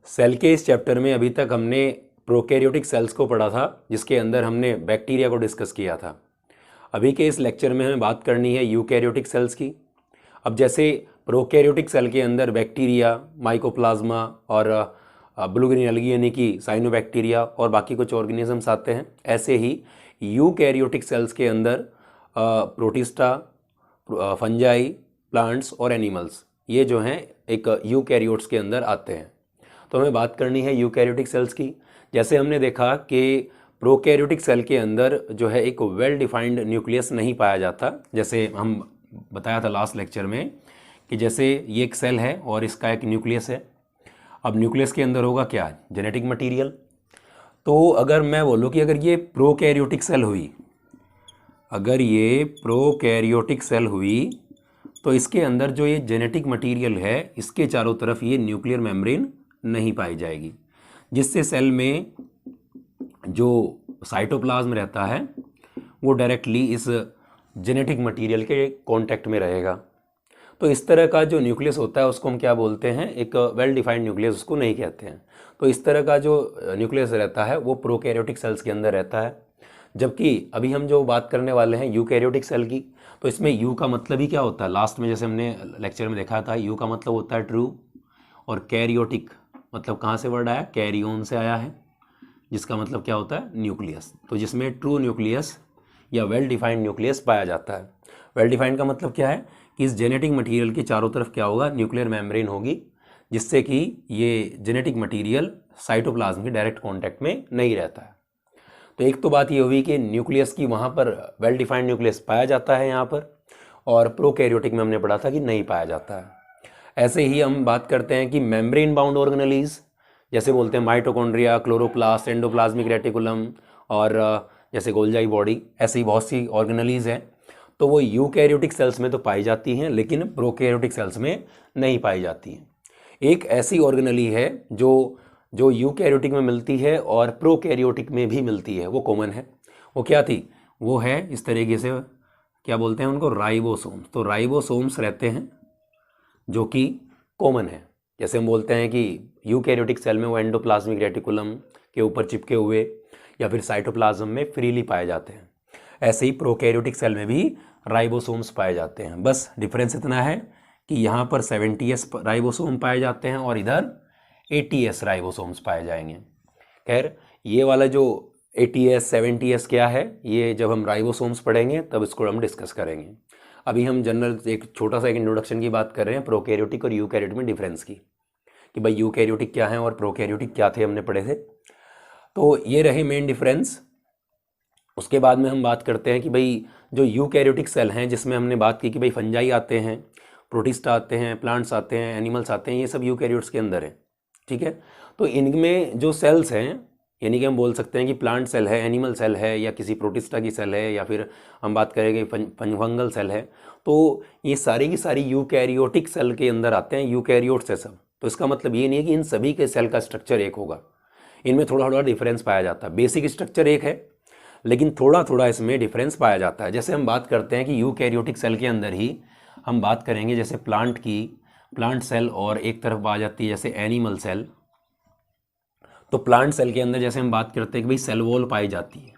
Cell के इस chapter में अभी तक हमने प्रोकैरियोटिक सेल्स को पढ़ा था, जिसके अंदर हमने बैक्टीरिया को डिस्कस किया था। अभी के इस लेक्चर में हमें बात करनी है यूकैरियोटिक सेल्स की। अब जैसे प्रोकैरियोटिक सेल के अंदर बैक्टीरिया, माइकोप्लाज्मा और ब्लू ग्रीन एल्गी यानी कि साइनोबैक्टीरिया और बाकी कुछ ऑर्गेनिजम्स आते हैं, ऐसे ही यूकैरियोटिक सेल्स के अंदर प्रोटिस्टा, फंजाई, प्लांट्स और एनिमल्स, ये जो हैं एक यूकैरियोट्स के अंदर आते हैं। तो हमें बात करनी है यूकैरियोटिक सेल्स की। जैसे हमने देखा कि प्रोकैरियोटिक सेल के अंदर जो है एक वेल डिफाइंड न्यूक्लियस नहीं पाया जाता। जैसे हम बताया था लास्ट लेक्चर में कि जैसे ये एक सेल है और इसका एक न्यूक्लियस है। अब न्यूक्लियस के अंदर होगा क्या? Genetic material. तो अगर मैं बोलूँ कि अगर ये प्रोकैरियोटिक सेल हुई, अगर ये प्रोकैरियोटिक सेल हुई तो इसके अंदर जो ये जेनेटिक मटेरियल है, इसके चारों तरफ ये न्यूक्लियर मेम्ब्रेन नहीं पाई जाएगी, जिससे सेल में जो साइटोप्लाज्म रहता है वो डायरेक्टली इस जेनेटिक मटेरियल के कांटेक्ट में रहेगा। तो इस तरह का जो न्यूक्लियस होता है उसको हम क्या बोलते हैं? एक वेल डिफाइंड न्यूक्लियस उसको नहीं कहते हैं। तो इस तरह का जो न्यूक्लियस रहता है वो प्रोकैरियोटिक सेल्स के अंदर रहता है। जबकि अभी हम जो बात करने वाले हैं यूकैरियोटिक सेल की, तो इसमें यू का मतलब ही क्या होता है? लास्ट में जैसे हमने लेक्चर में देखा था, यू का मतलब होता है ट्रू, और कैरियोटिक मतलब कहाँ से वर्ड आया? कैरियोन से आया है, जिसका मतलब क्या होता है? न्यूक्लियस। तो जिसमें ट्रू न्यूक्लियस या वेल डिफाइंड न्यूक्लियस पाया जाता है। वेल डिफाइंड का मतलब क्या है कि इस जेनेटिक मटेरियल के चारों तरफ क्या होगा? न्यूक्लियर मेम्ब्रेन होगी, जिससे कि ये जेनेटिक मटेरियल साइटोप्लाज्म के डायरेक्ट कांटेक्ट में नहीं रहता है। तो एक तो बात ये हुई कि न्यूक्लियस की वहाँ पर वेल डिफाइंड न्यूक्लियस पाया जाता है यहाँ पर, और प्रोकैरियोटिक में हमने पढ़ा था कि नहीं पाया जाता है। ऐसे ही हम बात करते हैं कि मेम्ब्रेन बाउंड ऑर्गेनेलीज, जैसे बोलते हैं माइटोकॉन्ड्रिया, क्लोरोप्लास्ट, एंडोप्लाज्मिक रेटिकुलम और जैसे गोल्जाई बॉडी, ऐसे ही बहुत सी ऑर्गेनेलीज हैं। तो वो यूकैरियोटिक सेल्स में तो पाई जाती हैं, लेकिन प्रोकैरियोटिक सेल्स में नहीं पाई जाती हैं। एक ऐसी ऑर्गेनेली है जो यूकैरियोटिक में मिलती है और प्रोकैरियोटिक में भी मिलती है, वो कॉमन है। वो क्या थी? वो है इस तरीके से, क्या बोलते हैं उनको? राइबोसोम्स। तो राइबोसोम्स रहते हैं जो कि कॉमन है। जैसे हम बोलते हैं कि यूकैरियोटिक सेल में वो एंडोप्लाज्मिक रेटिकुलम के ऊपर चिपके हुए या फिर साइटोप्लाज्म में फ्रीली पाए जाते हैं, ऐसे ही प्रोकैरियोटिक सेल में भी राइबोसोम्स पाए जाते हैं। बस डिफरेंस इतना है कि यहाँ पर 70S राइबोसोम पाए जाते हैं और इधर 80S राइबोसोम्स पाए जाएंगे। खैर, ये वाला जो 80S 70S क्या है, ये जब हम राइबोसोम्स पढ़ेंगे तब इसको हम डिस्कस करेंगे। अभी हम जनरल एक छोटा सा एक इंट्रोडक्शन की बात कर रहे हैं प्रोकैरियोटिक और यूकैरियोटिक में डिफरेंस की, कि भाई यूकैरियोटिक क्या है और प्रोकैरियोटिक क्या थे, हमने पढ़े थे। तो ये रहे मेन डिफरेंस। उसके बाद में हम बात करते हैं कि भाई जो यूकैरियोटिक सेल हैं, जिसमें हमने बात की कि भाई फंजाई आते हैं, प्रोटिस्टा आते हैं, प्लांट्स आते हैं, एनिमल्स आते हैं, ये सब यूकैरियोट्स के अंदर है। ठीक है। तो इनमें जो सेल्स हैं, यानी कि हम बोल सकते हैं कि प्लांट सेल है, एनिमल सेल है, या किसी प्रोटिस्टा की सेल है, या फिर हम बात करेंगे फंगल सेल है, तो ये सारी की सारी यूकैरियोटिक सेल के अंदर आते हैं, यूकैरियोट्स है सब। तो इसका मतलब ये नहीं है कि इन सभी के सेल का स्ट्रक्चर एक होगा, इनमें थोड़ा थोड़ा डिफरेंस पाया जाता है। बेसिक स्ट्रक्चर एक है, लेकिन थोड़ा थोड़ा इसमें डिफरेंस पाया जाता है। जैसे हम बात करते हैं कि यूकैरियोटिक सेल के अंदर ही हम बात करेंगे जैसे प्लांट की, प्लांट सेल, और एक तरफ आ जाती है जैसे एनिमल सेल। तो प्लांट सेल के अंदर जैसे हम बात करते हैं कि भाई सेल वॉल पाई जाती है,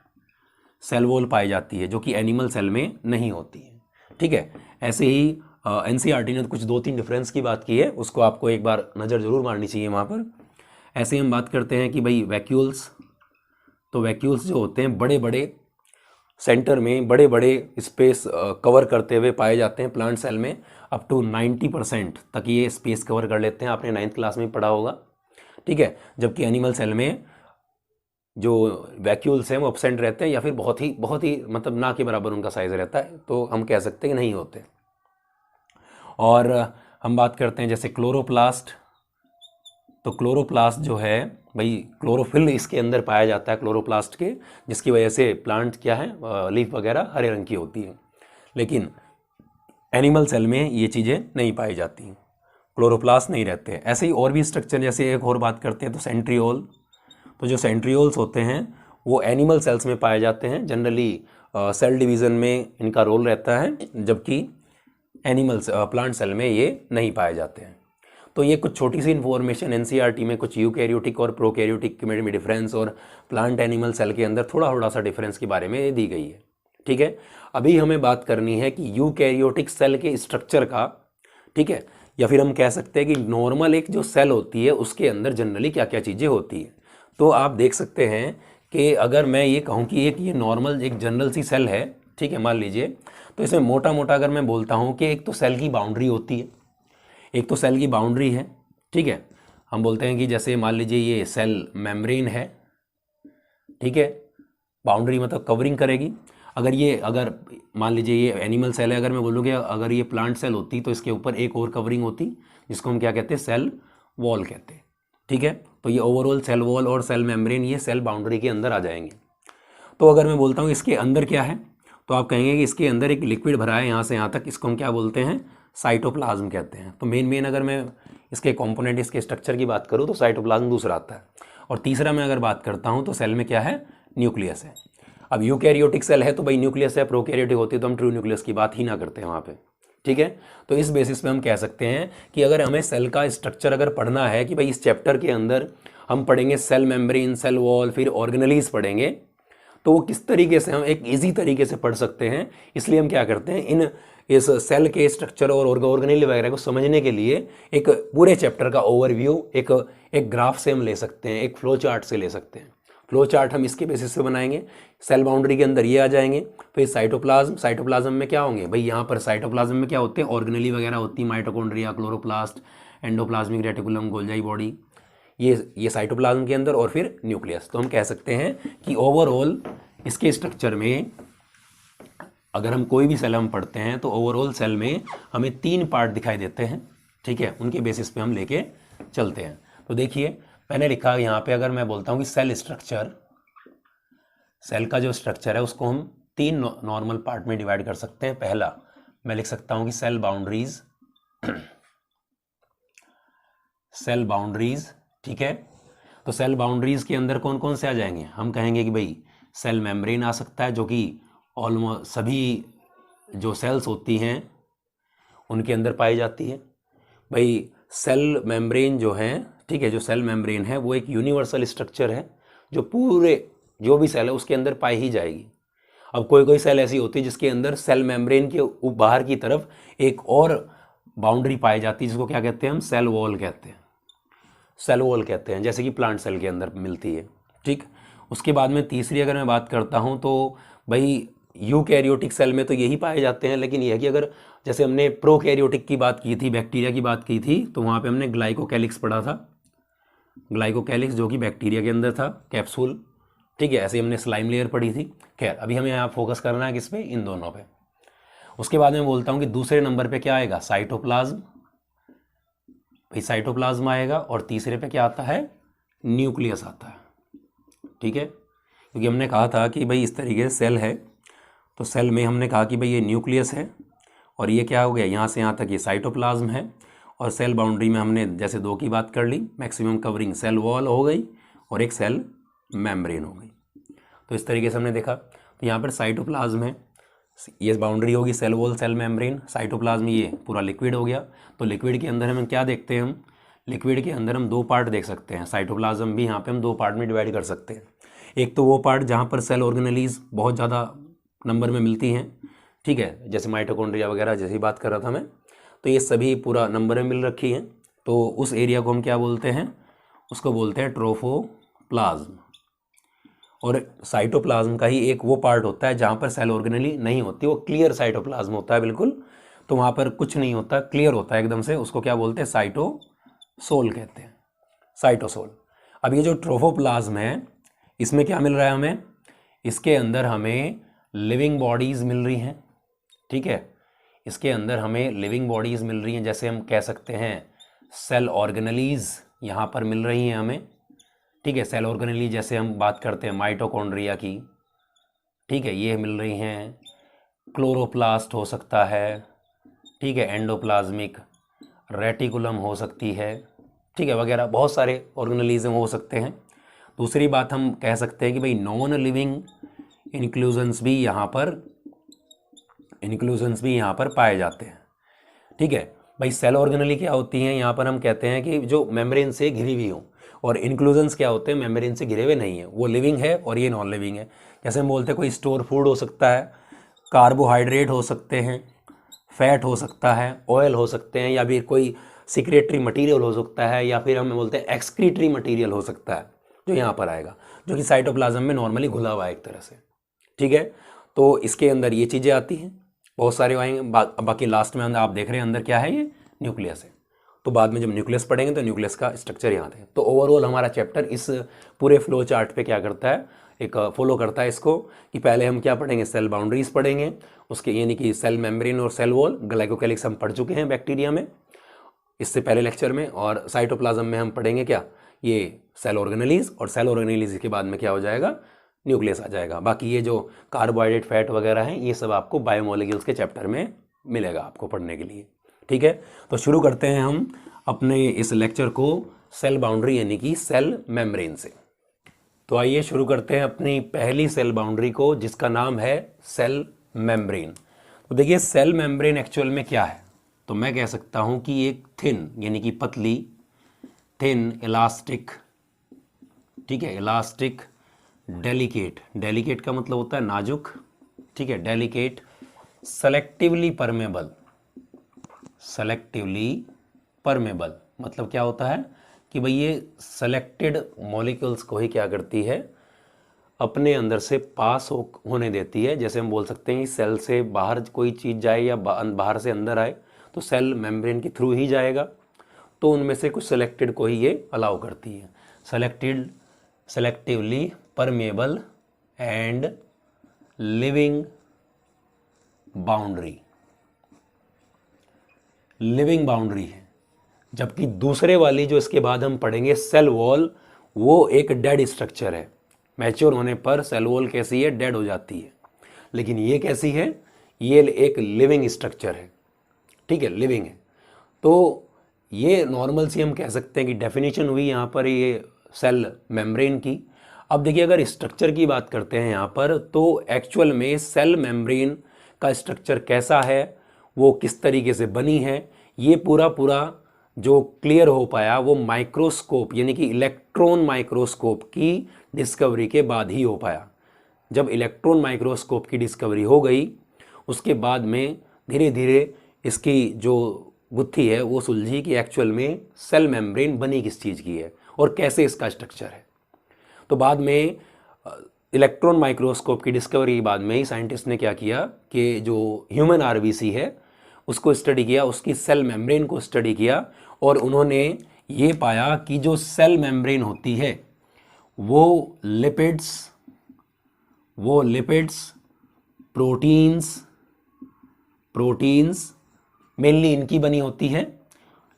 सेल वॉल पाई जाती है, जो कि एनिमल सेल में नहीं होती है। ठीक है। ऐसे ही एनसीईआरटी ने कुछ 2-3 डिफरेंस की बात की है, उसको आपको एक बार नज़र ज़रूर मारनी चाहिए वहाँ पर। ऐसे ही हम बात करते हैं कि भाई वैक्यूल्स, तो वैक्यूल्स जो होते हैं बड़े बड़े सेंटर में बड़े बड़े स्पेस कवर करते हुए पाए जाते हैं प्लांट सेल में। अप टू 90% तक ये स्पेस कवर कर लेते हैं, आपने 9th क्लास में पढ़ा होगा। ठीक है। जबकि एनिमल सेल में जो वैक्यूल्स हैं वो एब्सेंट रहते हैं, या फिर बहुत ही मतलब ना के बराबर उनका साइज़ रहता है, तो हम कह सकते हैं कि नहीं होते। और हम बात करते हैं जैसे क्लोरोप्लास्ट। तो क्लोरोप्लास्ट जो है भाई, क्लोरोफिल इसके अंदर पाया जाता है क्लोरोप्लास्ट के, जिसकी वजह से प्लांट क्या है, लीफ वगैरह हरे रंग की होती है। लेकिन एनिमल सेल में ये चीज़ें नहीं पाई जाती, क्लोरोप्लास्ट नहीं रहते। ऐसे ही और भी स्ट्रक्चर, जैसे एक और बात करते हैं तो सेंट्रियोल। तो जो सेंट्रियोल्स होते हैं वो एनिमल सेल्स में पाए जाते हैं, जनरली सेल डिवीज़न में इनका रोल रहता है, जबकि प्लांट सेल में ये नहीं पाए जाते हैं। तो ये कुछ छोटी सी इन्फॉर्मेशन एनसीईआरटी में कुछ यूकैरियोटिक और प्रोकैरियोटिक में डिफरेंस और प्लांट एनिमल सेल के अंदर थोड़ा थोड़ा सा डिफरेंस के बारे में दी गई है। ठीक है, अभी हमें बात करनी है कि यूकैरियोटिक सेल के स्ट्रक्चर का, ठीक है, या फिर हम कह सकते हैं कि नॉर्मल एक जो सेल होती है उसके अंदर जनरली क्या क्या चीज़ें होती हैं। तो आप देख सकते हैं कि अगर मैं ये कहूँ कि एक ये नॉर्मल एक जनरल सी सेल है, ठीक है, मान लीजिए, तो इसमें मोटा मोटा अगर मैं बोलता हूँ कि एक तो सेल की बाउंड्री होती है, एक तो सेल की बाउंड्री है, ठीक है, हम बोलते हैं कि जैसे मान लीजिए ये सेल मेम्ब्रेन है, ठीक है, बाउंड्री मतलब कवरिंग करेगी। अगर मान लीजिए ये एनिमल सेल है, अगर मैं बोलूँ कि अगर ये प्लांट सेल होती तो इसके ऊपर एक और कवरिंग होती जिसको हम क्या कहते हैं, सेल वॉल कहते हैं। ठीक है, तो ये ओवरऑल सेल वॉल और सेल मेम्ब्रेन ये सेल बाउंड्री के अंदर आ जाएंगे। तो अगर मैं बोलता हूँ इसके अंदर क्या है, तो आप कहेंगे कि इसके अंदर एक लिक्विड भरा है यहाँ से यहाँ तक, इसको हम क्या बोलते हैं, साइटोप्लाज्म कहते हैं। तो मेन अगर मैं इसके कंपोनेंट इसके स्ट्रक्चर की बात करूँ तो साइटोप्लाज्म दूसरा आता है, और तीसरा मैं अगर बात करता हूँ तो सेल में क्या है, न्यूक्लियस है। अब यूकैरियोटिक सेल है तो भाई न्यूक्लियस है, प्रोकैरियोटिक होती है तो हम ट्रू न्यूक्लियस की बात ही ना करते हैं वहाँ पे। ठीक है, तो इस बेसिस पे हम कह सकते हैं कि अगर हमें सेल का स्ट्रक्चर अगर पढ़ना है कि भाई इस चैप्टर के अंदर हम पढ़ेंगे सेल मेम्ब्रेन, सेल वॉल, फिर ऑर्गेनेलीज पढ़ेंगे, तो वो किस तरीके से हम एक इजी तरीके से पढ़ सकते हैं। इसलिए हम क्या करते हैं, इस सेल के स्ट्रक्चर और ऑर्गेनेल वगैरह को समझने के लिए एक पूरे चैप्टर का ओवरव्यू एक ग्राफ से हम ले सकते हैं, एक फ्लो चार्ट से ले सकते हैं। फ्लो चार्ट हम इसके बेसिस पे बनाएंगे, सेल बाउंड्री के अंदर ये आ जाएंगे, फिर साइटोप्लाज्म में क्या होंगे भाई, यहाँ पर साइटोप्लाज्म में क्या होते हैं, ऑर्गेनेली वगैरह होती है, mitochondria, chloroplast, endoplasmic reticulum, Golgi body, ये साइटोप्लाज्म के अंदर, और फिर न्यूक्लियस। तो हम कह सकते हैं कि ओवरऑल इसके स्ट्रक्चर में अगर हम कोई भी सेल हम पढ़ते हैं तो ओवरऑल सेल में हमें 3 पार्ट दिखाई देते हैं। ठीक है, उनके बेसिस पे हम लेके चलते हैं। तो देखिए मैंने लिखा यहाँ पे, अगर मैं बोलता हूँ कि सेल स्ट्रक्चर, सेल का जो स्ट्रक्चर है उसको हम 3 नॉर्मल पार्ट में डिवाइड कर सकते हैं। पहला मैं लिख सकता हूँ कि सेल बाउंड्रीज, सेल बाउंड्रीज, ठीक है। तो सेल बाउंड्रीज के अंदर कौन कौन से आ जाएंगे, हम कहेंगे कि भाई सेल मेम्ब्रेन आ सकता है, जो कि ऑलमोस्ट सभी जो सेल्स होती हैं उनके अंदर पाई जाती है। भाई सेल मेम्ब्रेन जो है, ठीक है, जो सेल मेम्ब्रेन है वो एक यूनिवर्सल स्ट्रक्चर है जो पूरे जो भी सेल है उसके अंदर पाई ही जाएगी। अब कोई कोई सेल ऐसी होती है जिसके अंदर सेल मेम्ब्रेन के बाहर की तरफ एक और बाउंड्री पाई जाती है, जिसको क्या कहते हैं हम, सेल वॉल कहते हैं, सेल वॉल कहते हैं, जैसे कि प्लांट सेल के अंदर मिलती है। ठीक, उसके बाद में तीसरी अगर मैं बात करता हूँ तो भाई यूकैरियोटिक सेल में तो यही पाए जाते हैं, लेकिन यह कि अगर जैसे हमने प्रोकैरियोटिक की बात की थी, बैक्टीरिया की बात की थी, तो वहाँ पे हमने ग्लाइकोकैलिक्स पढ़ा था, ग्लाइकोकैलिक्स जो कि बैक्टीरिया के अंदर था, कैप्सूल। ठीक है, ऐसे हमने स्लाइम लेयर पढ़ी थी। खैर अभी हमें यहाँ फोकस करना है किस पे, इन दोनों पे। उसके बाद मैं बोलता हूँ कि दूसरे नंबर पे क्या आएगा, साइटोप्लाज्म, भाई साइटोप्लाज्म आएगा, और तीसरे पे क्या आता है, न्यूक्लियस आता है। ठीक है, क्योंकि हमने कहा था कि भाई इस तरीके से सेल है, तो सेल में हमने कहा कि भाई ये न्यूक्लियस है, और ये क्या हो गया, यहाँ से यहाँ तक ये साइटोप्लाज्म है, और सेल बाउंड्री में हमने जैसे 2 की बात कर ली, मैक्सिमम कवरिंग सेल वॉल हो गई और एक सेल मेम्ब्रेन हो गई। तो इस तरीके से हमने देखा, तो यहाँ पर साइटोप्लाज्म है, ये बाउंड्री होगी cell wall, cell membrane, cytoplasm, ये पूरा लिक्विड हो गया। तो लिक्विड के अंदर हम क्या देखते हैं, हम लिक्विड के अंदर हम 2 पार्ट देख सकते हैं, साइटोप्लाज्म भी यहाँ पे हम 2 पार्ट में डिवाइड कर सकते हैं। एक तो वो पार्ट जहाँ पर सेल ऑर्गेनेलीज बहुत ज़्यादा नंबर में मिलती हैं, ठीक है, जैसे माइटोकॉन्ड्रिया वगैरह जैसी बात कर रहा था मैं, तो ये सभी पूरा नंबर में मिल रखी हैं। तो उस एरिया को हम क्या बोलते हैं, उसको बोलते हैं ट्रोफोप्लाज्म। और साइटोप्लाज्म का ही एक वो पार्ट होता है जहाँ पर सेल ऑर्गेनेली नहीं होती, वो क्लियर साइटोप्लाज्म होता है बिल्कुल, तो वहाँ पर कुछ नहीं होता, क्लियर होता है एकदम से, उसको क्या बोलते हैं, साइटोसोल कहते हैं, साइटोसोल। अब ये जो ट्रोफोप्लाज्म है इसमें क्या मिल रहा है हमें, इसके अंदर हमें लिविंग बॉडीज़ मिल रही हैं। ठीक है, इसके अंदर हमें लिविंग बॉडीज़ मिल रही हैं, जैसे हम कह सकते हैं सेल ऑर्गेनेलीज यहाँ पर मिल रही हैं हमें। ठीक है, सेल ऑर्गेनेली जैसे हम बात करते हैं माइटोकॉन्ड्रिया की, ठीक है, ये मिल रही हैं, क्लोरोप्लास्ट हो सकता है, ठीक है, एंडोप्लाज्मिक रेटिकुलम हो सकती है, ठीक है, वगैरह बहुत सारे ऑर्गेनेलिज्म हो सकते हैं। दूसरी बात हम कह सकते हैं कि भाई नॉन लिविंग इंक्लूजन्स भी यहाँ पर पाए जाते हैं। ठीक है, भाई सेल ऑर्गेनली क्या होती हैं, यहाँ पर हम कहते हैं कि जो मेम्ब्रेन से घिरी हुई हों, और इंक्लूजन्स क्या होते हैं, मेम्ब्रेन से घिरे हुए नहीं है, वो लिविंग है और ये नॉन लिविंग है। जैसे हम बोलते हैं कोई स्टोर फूड हो सकता है, कार्बोहाइड्रेट हो सकते हैं, फैट हो सकता है, ऑयल हो सकते हैं, या फिर कोई सिक्रेटरी मटेरियल हो सकता है, या फिर हम बोलते हैं एक्सक्रीटरी मटेरियल हो सकता है, जो यहाँ पर आएगा, जो कि साइटोप्लाज्म में नॉर्मली घुला हुआ है एक तरह से। ठीक है, तो इसके अंदर ये चीज़ें आती हैं, बहुत सारे आएंगे। बाकी लास्ट में आप देख रहे हैं अंदर क्या है, ये न्यूक्लियस है। तो बाद में जब न्यूक्लियस पढ़ेंगे तो न्यूक्लियस का स्ट्रक्चर यहाँ है। तो ओवरऑल हमारा चैप्टर इस पूरे फ्लो चार्ट पे क्या करता है, एक फॉलो करता है इसको, कि पहले हम क्या पढ़ेंगे, सेल बाउंड्रीज पढ़ेंगे, उसके यानी कि सेल मेम्ब्रेन और सेल वॉल, ग्लाइकोकैलिक्स हम पढ़ चुके हैं बैक्टीरिया में इससे पहले लेक्चर में, और साइटोप्लाज्म में हम पढ़ेंगे क्या, ये सेल ऑर्गेनेलीज, और सेल ऑर्गेनेलीज के बाद में क्या हो जाएगा, न्यूक्लियस आ जाएगा। बाकी ये जो कार्बोहाइड्रेट फैट वगैरह हैं ये सब आपको बायोमोलिक्यूल्स के चैप्टर में मिलेगा आपको पढ़ने के लिए। ठीक है, तो शुरू करते हैं हम अपने इस लेक्चर को सेल बाउंड्री यानी कि सेल मेम्ब्रेन से। तो आइए शुरू करते हैं अपनी पहली सेल बाउंड्री को, जिसका नाम है सेल मेम्ब्रेन। तो देखिए सेल मेम्ब्रेन एक्चुअल में क्या है, तो मैं कह सकता हूं कि एक थिन यानी कि पतली, थिन इलास्टिक, ठीक है, इलास्टिक, डेलिकेट, डेलिकेट का मतलब होता है नाजुक, ठीक है, delicate, selectively permeable, selectively permeable मतलब क्या होता है कि भाई ये सेलेक्टेड मॉलिक्यूल्स को ही क्या करती है, अपने अंदर से पास होने देती है। जैसे हम बोल सकते हैं सेल से बाहर कोई चीज़ जाए या बाहर से अंदर आए तो सेल मेम्ब्रेन के थ्रू ही जाएगा, तो उनमें से कुछ सेलेक्टेड को ही ये अलाउ करती है। Selected, selectively permeable and living boundary, living boundary है। जबकि दूसरे वाली जो इसके बाद हम पढ़ेंगे सेल वॉल, वो एक डेड स्ट्रक्चर है, मैच्योर होने पर सेल वॉल कैसी है, डेड हो जाती है। लेकिन ये कैसी है, ये एक लिविंग स्ट्रक्चर है, ठीक है, लिविंग है। तो ये नॉर्मल सी हम कह सकते हैं कि डेफिनेशन हुई यहाँ पर ये सेल मेम्ब्रेन की। अब देखिए अगर स्ट्रक्चर की बात करते हैं यहाँ पर, तो एक्चुअल में सेल मेम्ब्रेन का स्ट्रक्चर कैसा है, वो किस तरीके से बनी है, ये पूरा जो क्लियर हो पाया वो माइक्रोस्कोप यानी कि इलेक्ट्रॉन माइक्रोस्कोप की डिस्कवरी के बाद ही हो पाया। जब इलेक्ट्रॉन माइक्रोस्कोप की डिस्कवरी हो गई उसके बाद में धीरे धीरे इसकी जो गुत्थी है वो सुलझी कि एक्चुअल में सेल मेम्ब्रेन बनी किस चीज़ की है और कैसे इसका स्ट्रक्चर है। तो बाद में इलेक्ट्रॉन माइक्रोस्कोप की डिस्कवरी के बाद में ही साइंटिस्ट ने क्या किया कि जो ह्यूमन आरबीसी है उसको स्टडी किया, उसकी सेल मेम्ब्रेन को स्टडी किया, और उन्होंने ये पाया कि जो सेल मेम्ब्रेन होती है वो लिपिड्स, प्रोटीन्स मेनली इनकी बनी होती है,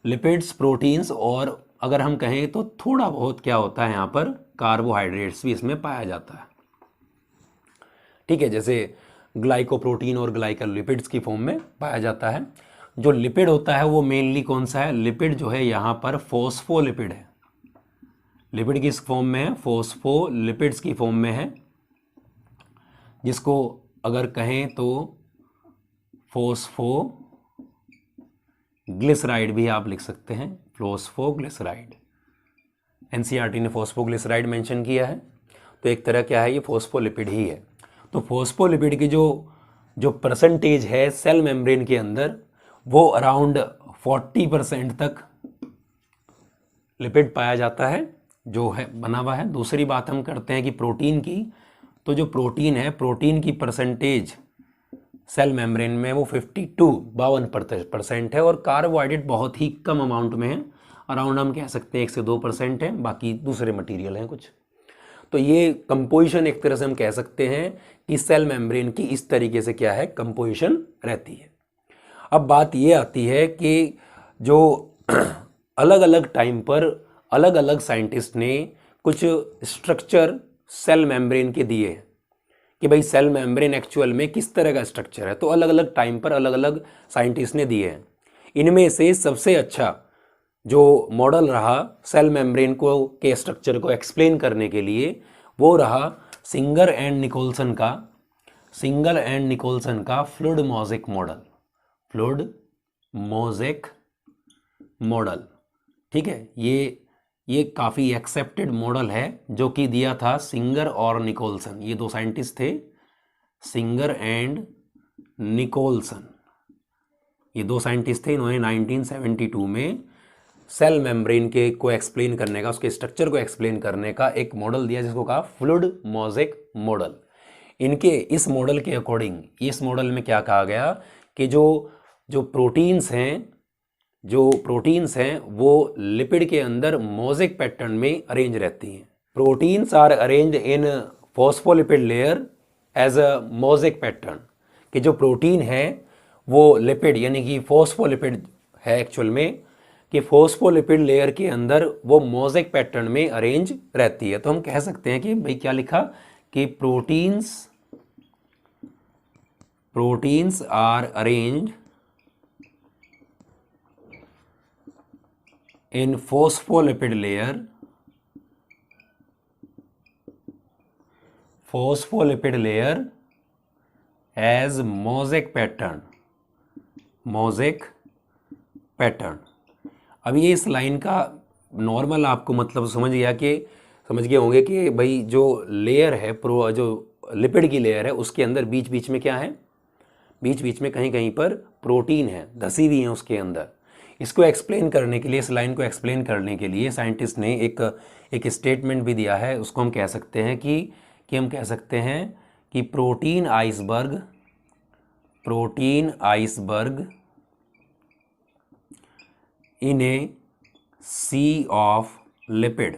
लिपिड्स, प्रोटीन्स, और अगर हम कहें तो थोड़ा बहुत क्या होता है यहाँ पर कार्बोहाइड्रेट्स भी इसमें पाया जाता है, ठीक है, जैसे ग्लाइकोप्रोटीन और ग्लाइकोलिपिड्स की फॉर्म में पाया जाता है। जो लिपिड होता है वो मेनली कौन सा है, लिपिड जो है यहाँ पर फॉस्फोलिपिड है। लिपिड किस फॉर्म में है, फॉस्फोलिपिड्स की फॉर्म में है, जिसको अगर कहें तो फॉस्फोग्लिसराइड भी आप लिख सकते हैं, फॉस्फोग्लिसराइड। एनसीईआरटी ने फॉस्फोग्लिसराइड मेंशन किया है, तो एक तरह क्या है, ये फॉस्फोलिपिड ही है। तो फॉस्फोलिपिड की जो परसेंटेज है सेल मेम्ब्रेन के अंदर वो अराउंड 40% तक लिपिड पाया जाता है जो है बना हुआ है। दूसरी बात हम करते हैं कि प्रोटीन की, तो जो प्रोटीन है, प्रोटीन की परसेंटेज सेल मेम्ब्रेन में वो 52% है, और कार्बोहाइड्रेट बहुत ही कम अमाउंट में है, अराउंड हम कह सकते हैं 1 से 2% है, बाकी दूसरे मटेरियल हैं कुछ। तो ये कंपोजिशन एक तरह से हम कह सकते हैं कि सेल मेम्ब्रेन की इस तरीके से क्या है, कंपोजिशन रहती है। अब बात ये आती है कि जो अलग अलग टाइम पर अलग अलग साइंटिस्ट ने कुछ स्ट्रक्चर सेल मेम्ब्रेन के दिए हैं कि भाई सेल मेम्ब्रेन एक्चुअल में किस तरह का स्ट्रक्चर है, तो अलग अलग टाइम पर अलग अलग साइंटिस्ट ने दिए हैं। इनमें से सबसे अच्छा जो मॉडल रहा सेल मेम्ब्रेन को के स्ट्रक्चर को एक्सप्लेन करने के लिए वो रहा सिंगर एंड निकोलसन का fluid mosaic model, fluid mosaic model. ठीक है, ये काफ़ी एक्सेप्टेड मॉडल है जो कि दिया था सिंगर और निकोलसन। ये दो साइंटिस्ट थे, सिंगर एंड निकोलसन। ये दो साइंटिस्ट थे, इन्होंने 1972 में सेल मेम्ब्रेन के को एक्सप्लेन करने का, उसके स्ट्रक्चर को एक्सप्लेन करने का एक मॉडल दिया जिसको कहा फ्लूइड मोज़ेक मॉडल। इनके इस मॉडल के अकॉर्डिंग, इस मॉडल में क्या कहा गया कि जो प्रोटीन्स हैं वो लिपिड के अंदर मोज़ेक पैटर्न में अरेंज रहती हैं। Proteins are arranged in phospholipid layer as a mosaic pattern, कि जो प्रोटीन है वो लिपिड यानी कि फॉस्फोलिपिड है एक्चुअल में, कि फॉस्फोलिपिड लेयर के अंदर वो मोज़ेक पैटर्न में अरेंज रहती है। तो हम कह सकते हैं कि भाई क्या लिखा कि proteins are arranged in phospholipid layer as mosaic pattern. अब ये इस लाइन का नॉर्मल आपको मतलब समझ गए होंगे कि भाई जो लेयर है, जो लिपिड की लेयर है, उसके अंदर बीच बीच में क्या है, बीच बीच में कहीं कहीं पर प्रोटीन है, धसी हुई है उसके अंदर। इसको एक्सप्लेन करने के लिए, इस लाइन को एक्सप्लेन करने के लिए साइंटिस्ट ने एक स्टेटमेंट भी दिया है। उसको हम कह सकते हैं कि protein iceberg in a sea of lipid,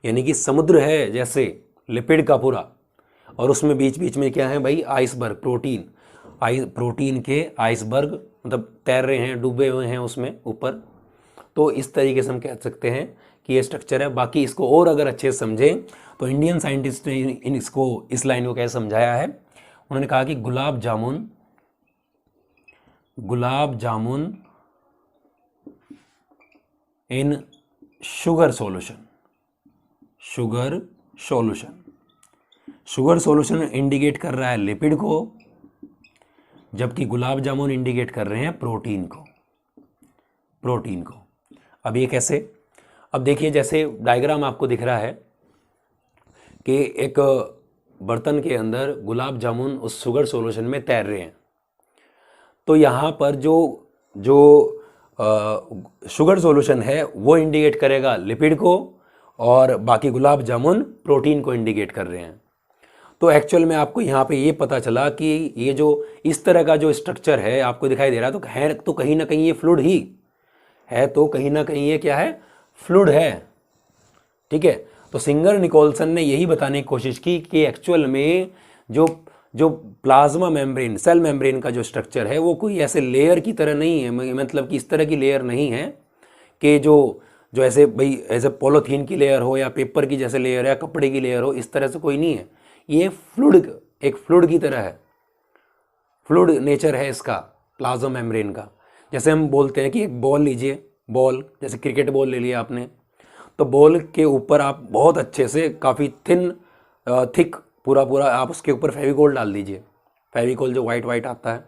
यानी कि समुद्र है जैसे लिपिड का पूरा, और उसमें बीच बीच में क्या है भाई, आइसबर्ग, प्रोटीन के आइसबर्ग, मतलब तैर रहे हैं, डूबे हुए हैं उसमें ऊपर। तो इस तरीके से हम कह सकते हैं कि ये स्ट्रक्चर है। बाकी इसको और अगर अच्छे से समझें तो इंडियन साइंटिस्ट ने इस लाइन को कैसे समझाया है, उन्होंने कहा कि गुलाब जामुन इन शुगर सॉल्यूशन इंडिकेट कर रहा है लिपिड को, जबकि गुलाब जामुन इंडिकेट कर रहे हैं प्रोटीन को। अब ये कैसे, अब देखिए जैसे डायग्राम आपको दिख रहा है कि एक बर्तन के अंदर गुलाब जामुन उस शुगर सॉल्यूशन में तैर रहे हैं। तो यहाँ पर जो शुगर सॉल्यूशन है वो इंडिकेट करेगा लिपिड को, और बाकी गुलाब जामुन प्रोटीन को इंडिकेट कर रहे हैं। तो एक्चुअल में आपको यहाँ पे ये पता चला कि ये जो इस तरह का जो स्ट्रक्चर है आपको दिखाई दे रहा है, तो है तो कहीं ना कहीं ये फ्लूइड ही है, तो कहीं ना कहीं ये क्या है, फ्लूइड है। ठीक है, तो सिंगर निकोलसन ने यही बताने की कोशिश की कि एक्चुअल में जो प्लाज्मा मेम्ब्रेन, सेल मेम्ब्रेन का जो स्ट्रक्चर है वो कोई ऐसे लेयर की तरह नहीं है, मतलब कि इस तरह की लेयर नहीं है कि जो ऐसे भाई ऐसे पॉलीथीन की लेयर हो या पेपर की जैसे लेयर या कपड़े की लेयर हो, इस तरह से कोई नहीं है। ये फ्लूइड, एक फ्लूइड की तरह है, फ्लूइड नेचर है इसका प्लाज्मा मेम्ब्रेन का। जैसे हम बोलते हैं कि एक बॉल लीजिए, बॉल जैसे क्रिकेट बॉल ले लिया आपने, तो बॉल के ऊपर आप बहुत अच्छे से काफ़ी थिक पूरा आप उसके ऊपर फेविकोल डाल दीजिए, फेविकोल जो वाइट आता है,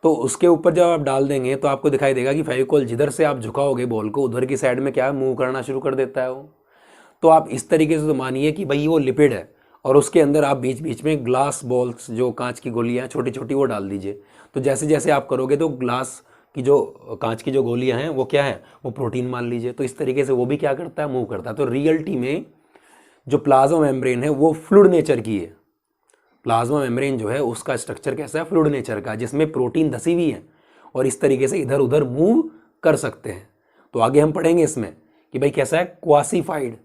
तो उसके ऊपर जब आप डाल देंगे तो आपको दिखाई देगा कि फेविकोल जिधर से आप झुकाओगे बॉल को, उधर की साइड में क्या मूव करना शुरू कर देता है वो। तो आप इस तरीके से तो मानिए कि भाई वो लिपिड है, और उसके अंदर आप बीच बीच में ग्लास बॉल्स, जो कांच की गोलियां छोटी छोटी, वो डाल दीजिए। तो जैसे जैसे आप करोगे तो ग्लास की जो कांच की जो गोलियां हैं वो क्या है, वो प्रोटीन मान लीजिए। तो इस तरीके से वो भी क्या करता है, मूव करता है। तो रियलिटी में जो प्लाज्मा मेम्ब्रेन है वो फ्लूइड नेचर की है। प्लाज्मा मेम्ब्रेन जो है उसका स्ट्रक्चर कैसा है, फ्लूइड नेचर का, जिसमें प्रोटीन धसी हुई है और इस तरीके से इधर उधर मूव कर सकते हैं। तो आगे हम पढ़ेंगे इसमें कि भाई कैसा है, क्वासीफाइड,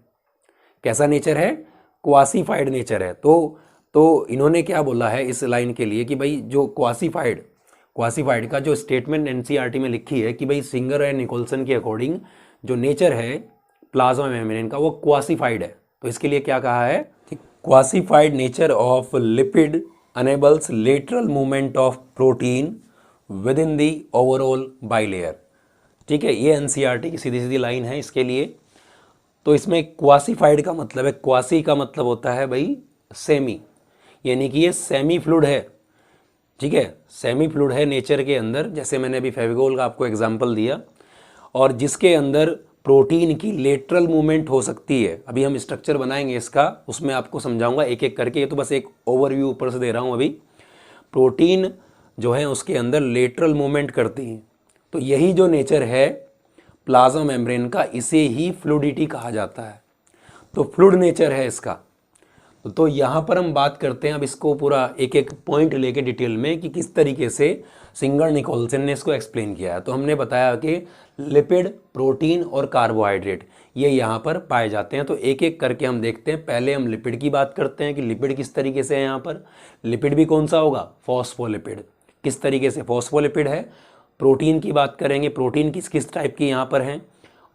कैसा नेचर है, क्वासीफाइड नेचर है। तो इन्होंने क्या बोला है इस लाइन के लिए कि भाई जो क्वासीफाइड का जो स्टेटमेंट एनसीईआरटी में लिखी है कि भाई सिंगर एंड निकोलसन के अकॉर्डिंग जो नेचर है प्लाज्मा मेम्ब्रेन का वो क्वासीफाइड है। तो इसके लिए क्या कहा है कि quasified nature of lipid enables lateral movement of protein within the overall bilayer. ठीक है, ये एनसीईआरटी की सीधी सीधी लाइन है इसके लिए। तो इसमें क्वासीफाइड का मतलब है, क्वासी का मतलब होता है भाई सेमी, यानी कि ये सेमी फ्लूइड है, ठीक है, सेमी फ्लूइड है नेचर के अंदर, जैसे मैंने अभी फेविकोल का आपको एग्जांपल दिया, और जिसके अंदर प्रोटीन की लेटरल मूवमेंट हो सकती है। अभी हम स्ट्रक्चर बनाएंगे इसका, उसमें आपको समझाऊंगा एक एक करके, ये तो बस एक ओवरव्यू ऊपर से दे रहा हूँ अभी। प्रोटीन जो है उसके अंदर लेटरल मूवमेंट करती हैं, तो यही जो नेचर है प्लाज्मा मेम्ब्रेन का, इसे ही फ्लूइडिटी कहा जाता है। तो फ्लूइड नेचर है इसका। तो यहाँ पर हम बात करते हैं अब इसको पूरा एक एक पॉइंट लेके डिटेल में कि किस तरीके से सिंगर निकोलसन ने इसको एक्सप्लेन किया है। तो हमने बताया कि लिपिड, प्रोटीन और कार्बोहाइड्रेट ये यहाँ पर पाए जाते हैं। तो एक एक करके हम देखते हैं। पहले हम लिपिड की बात करते हैं कि लिपिड किस तरीके से है। यहाँ पर लिपिड भी कौन सा होगा? फॉस्फोलिपिड। किस तरीके से फॉस्फोलिपिड है। प्रोटीन की बात करेंगे, प्रोटीन किस किस टाइप की यहाँ पर हैं,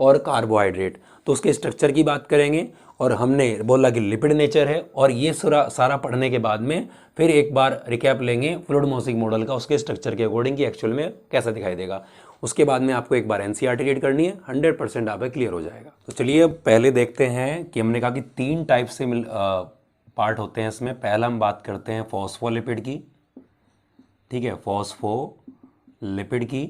और कार्बोहाइड्रेट तो उसके स्ट्रक्चर की बात करेंगे। और हमने बोला कि लिपिड नेचर है। और ये सारा पढ़ने के बाद में फिर एक बार रिकैप लेंगे फ्लूइड-मोज़ेक मॉडल का, उसके स्ट्रक्चर के अकॉर्डिंग कि एक्चुअल में कैसा दिखाई देगा। उसके बाद में आपको एक बार एनसीईआरटी रीड करनी है, 100% आप क्लियर हो जाएगा। तो चलिए अब पहले देखते हैं कि हमने कहा कि 3 टाइप से पार्ट होते हैं इसमें। पहला हम बात करते हैं फॉस्फोलिपिड की, ठीक है, फॉस्फोलिपिड की,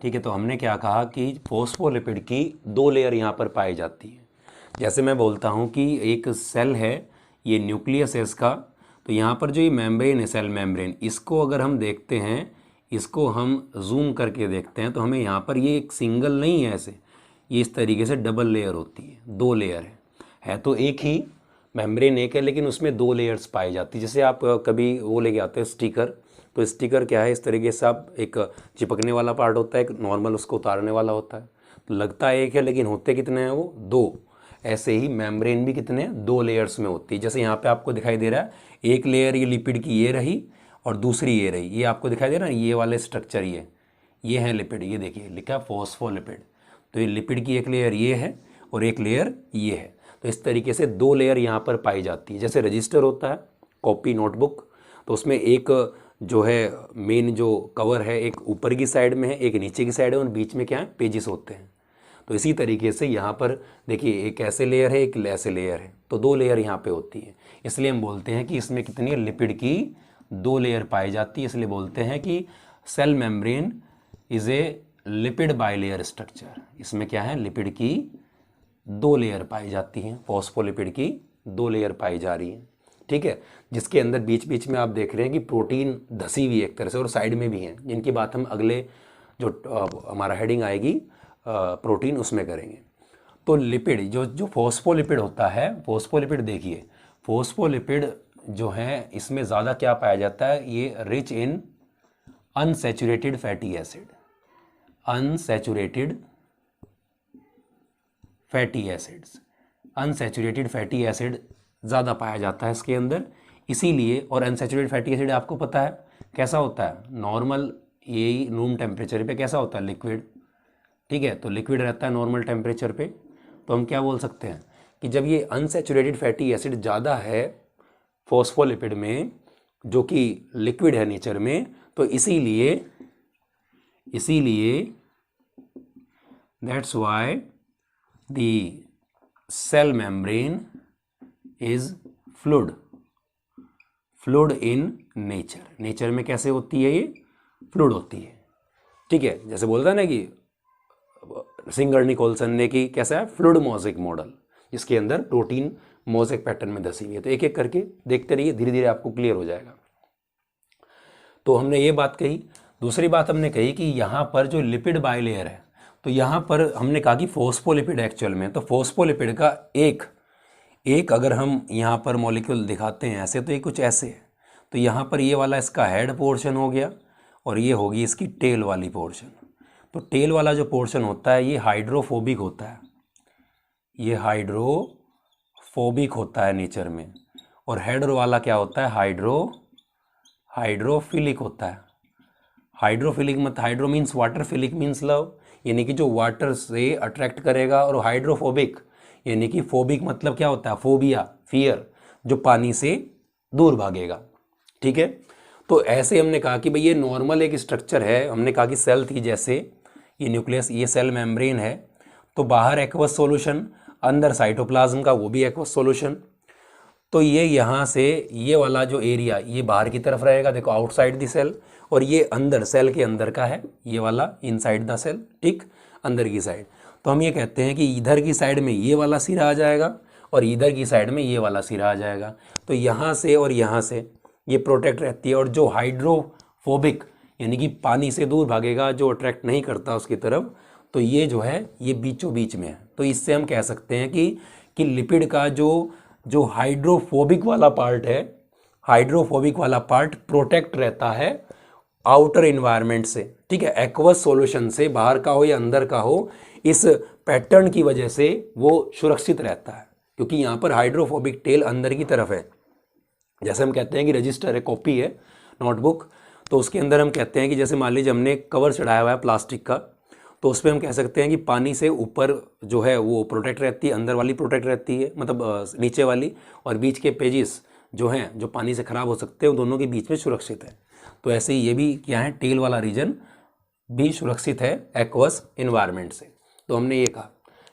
ठीक है। तो हमने क्या कहा कि फॉस्फोलिपिड की 2 लेयर यहाँ पर पाई जाती है। जैसे मैं बोलता हूँ कि एक सेल है, ये न्यूक्लियस है इसका, तो यहाँ पर जो ये मेम्ब्रेन है, सेल मेम्ब्रेन, इसको अगर हम देखते हैं, इसको हम जूम करके देखते हैं, तो हमें यहाँ पर ये एक सिंगल नहीं है ऐसे, ये इस तरीके से डबल लेयर होती है, 2 लेयर है तो एक ही मेम्ब्रेन एक है, लेकिन उसमें 2 लेयर्स पाई जाती है। जैसे आप कभी वो लेके आते हैं स्टिकर, तो स्टिकर क्या है, इस तरीके से आप एक चिपकने वाला पार्ट होता है, एक नॉर्मल उसको उतारने वाला होता है। तो लगता है एक है, लेकिन होते कितने हैं वो? 2। ऐसे ही मेम्ब्रेन भी कितने? 2 लेयर्स में होती है। जैसे यहाँ पे आपको दिखाई दे रहा है, एक लेयर ये लिपिड की ये रही और दूसरी ये रही, ये आपको दिखाई दे रहा है, ये वाले स्ट्रक्चर ये है लिपिड। ये देखिए लिखा है फॉस्फोलिपिड। तो ये लिपिड की एक लेयर ये है और एक लेयर ये है। तो इस तरीके से 2 लेयर यहाँ पर पाई जाती है। जैसे रजिस्टर होता है, कॉपी, नोटबुक, तो उसमें एक जो है मेन जो कवर है, एक ऊपर की साइड में है, एक नीचे की साइड है, और बीच में क्या है? पेजेस होते हैं। तो इसी तरीके से यहाँ पर देखिए एक ऐसे लेयर है, एक ऐसे लेयर है, तो 2 लेयर यहाँ पे होती है। इसलिए हम बोलते हैं कि इसमें कितनी लिपिड की 2 लेयर पाई जाती है। इसलिए बोलते हैं कि cell membrane is a lipid bilayer structure. इसमें क्या है? लिपिड की 2 लेयर पाई जाती हैं, फॉस्फोलिपिड की 2 लेयर पाई जा रही हैं, ठीक है। जिसके अंदर बीच बीच में आप देख रहे हैं कि प्रोटीन धसी हुई एक तरह से, और साइड में भी हैं, जिनकी बात हम अगले जो हमारा हेडिंग आएगी प्रोटीन, उसमें करेंगे। तो लिपिड जो फॉस्फोलिपिड होता है, फॉस्फोलिपिड देखिए, फॉस्फोलिपिड जो है इसमें ज़्यादा क्या पाया जाता है? ये rich in unsaturated fatty acid, unsaturated fatty acids, unsaturated fatty acid ज़्यादा पाया जाता है इसके अंदर। इसीलिए, और अनसैचुरेटेड फैटी एसिड आपको पता है कैसा होता है? नॉर्मल यही रूम टेम्परेचर पे कैसा होता है? लिक्विड, ठीक है। तो लिक्विड रहता है नॉर्मल टेम्परेचर पे। तो हम क्या बोल सकते हैं कि जब ये अनसैचुरेटेड फैटी एसिड ज़्यादा है फॉस्फोलिपिड में, जो कि लिक्विड है नेचर में, तो इसीलिए that's why the cell membrane is fluid in nature में कैसे होती है? ये फ्लूइड होती है, ठीक है। जैसे बोलता है ना कि सिंगर निकोलसन ने कि कैसा है? फ्लूइड-मोज़ेक मॉडल, जिसके अंदर प्रोटीन मोज़ेक पैटर्न में धसी हुई है। तो एक एक करके देखते रहिए, धीरे धीरे आपको क्लियर हो जाएगा। तो हमने ये बात कही। दूसरी बात हमने कही कि यहाँ पर जो लिपिड बाइलेयर है, तो यहाँ पर हमने कहा कि फॉस्फोलिपिड एक्चुअल में, तो फॉस्फोलिपिड का एक अगर हम यहाँ पर मॉलिक्यूल दिखाते हैं ऐसे, तो ये कुछ ऐसे है। तो यहाँ पर ये वाला इसका हेड पोर्शन हो गया, और ये होगी इसकी टेल वाली पोर्शन। तो टेल वाला जो पोर्शन होता है ये हाइड्रोफोबिक होता है, ये हाइड्रोफोबिक होता है नेचर में। और हेड वाला क्या होता है? हाइड्रोफिलिक होता है। हाइड्रोफिलिक मत, hydro means water, philic means love, यानी कि जो वाटर से अट्रैक्ट करेगा। और हाइड्रोफोबिक यानी कि फोबिक मतलब क्या होता है? फोबिया, फियर, जो पानी से दूर भागेगा, ठीक है। तो ऐसे हमने कहा कि भाई ये नॉर्मल एक स्ट्रक्चर है। हमने कहा कि सेल थी, जैसे ये न्यूक्लियस, ये सेल मेम्ब्रेन है, तो बाहर एक्वस सॉल्यूशन, अंदर साइटोप्लाज्म का वो भी एक्वस सॉल्यूशन। तो ये यहाँ से ये वाला जो एरिया ये बाहर की तरफ रहेगा, देखो आउटसाइड द सेल, और ये अंदर सेल के अंदर का है, ये वाला इनसाइड द सेल, ठीक, अंदर की साइड। तो हम ये कहते हैं कि इधर की साइड में ये वाला सिरा आ जाएगा और इधर की साइड में ये वाला सिरा आ जाएगा। तो यहाँ से और यहाँ से ये प्रोटेक्ट रहती है, और जो हाइड्रोफोबिक यानी कि पानी से दूर भागेगा, जो अट्रैक्ट नहीं करता उसकी तरफ, तो ये जो है ये बीचों बीच में है। तो इससे हम कह सकते हैं कि लिपिड का जो हाइड्रोफोबिक वाला पार्ट है, हाइड्रोफोबिक वाला पार्ट प्रोटेक्ट रहता है आउटर इन्वायरमेंट से, ठीक है, एक्वस सॉल्यूशन से, बाहर का हो या अंदर का हो, इस पैटर्न की वजह से वो सुरक्षित रहता है, क्योंकि यहाँ पर हाइड्रोफोबिक टेल अंदर की तरफ है। जैसे हम कहते हैं कि रजिस्टर है, कॉपी है नोटबुक, तो उसके अंदर हम कहते हैं कि जैसे मान लीजिए हमने कवर चढ़ाया हुआ है प्लास्टिक का, तो उस पर हम कह सकते हैं कि पानी से ऊपर जो है वो प्रोटेक्ट रहती है, अंदर वाली प्रोटेक्ट रहती है, मतलब नीचे वाली, और बीच के पेजेस जो हैं जो पानी से ख़राब हो सकते हैं वो दोनों के बीच में सुरक्षित है। तो ऐसे ही ये भी क्या है, टेल वाला रीजन भी सुरक्षित है एक्वस इन्वायरमेंट से। तो हमने ये कहा,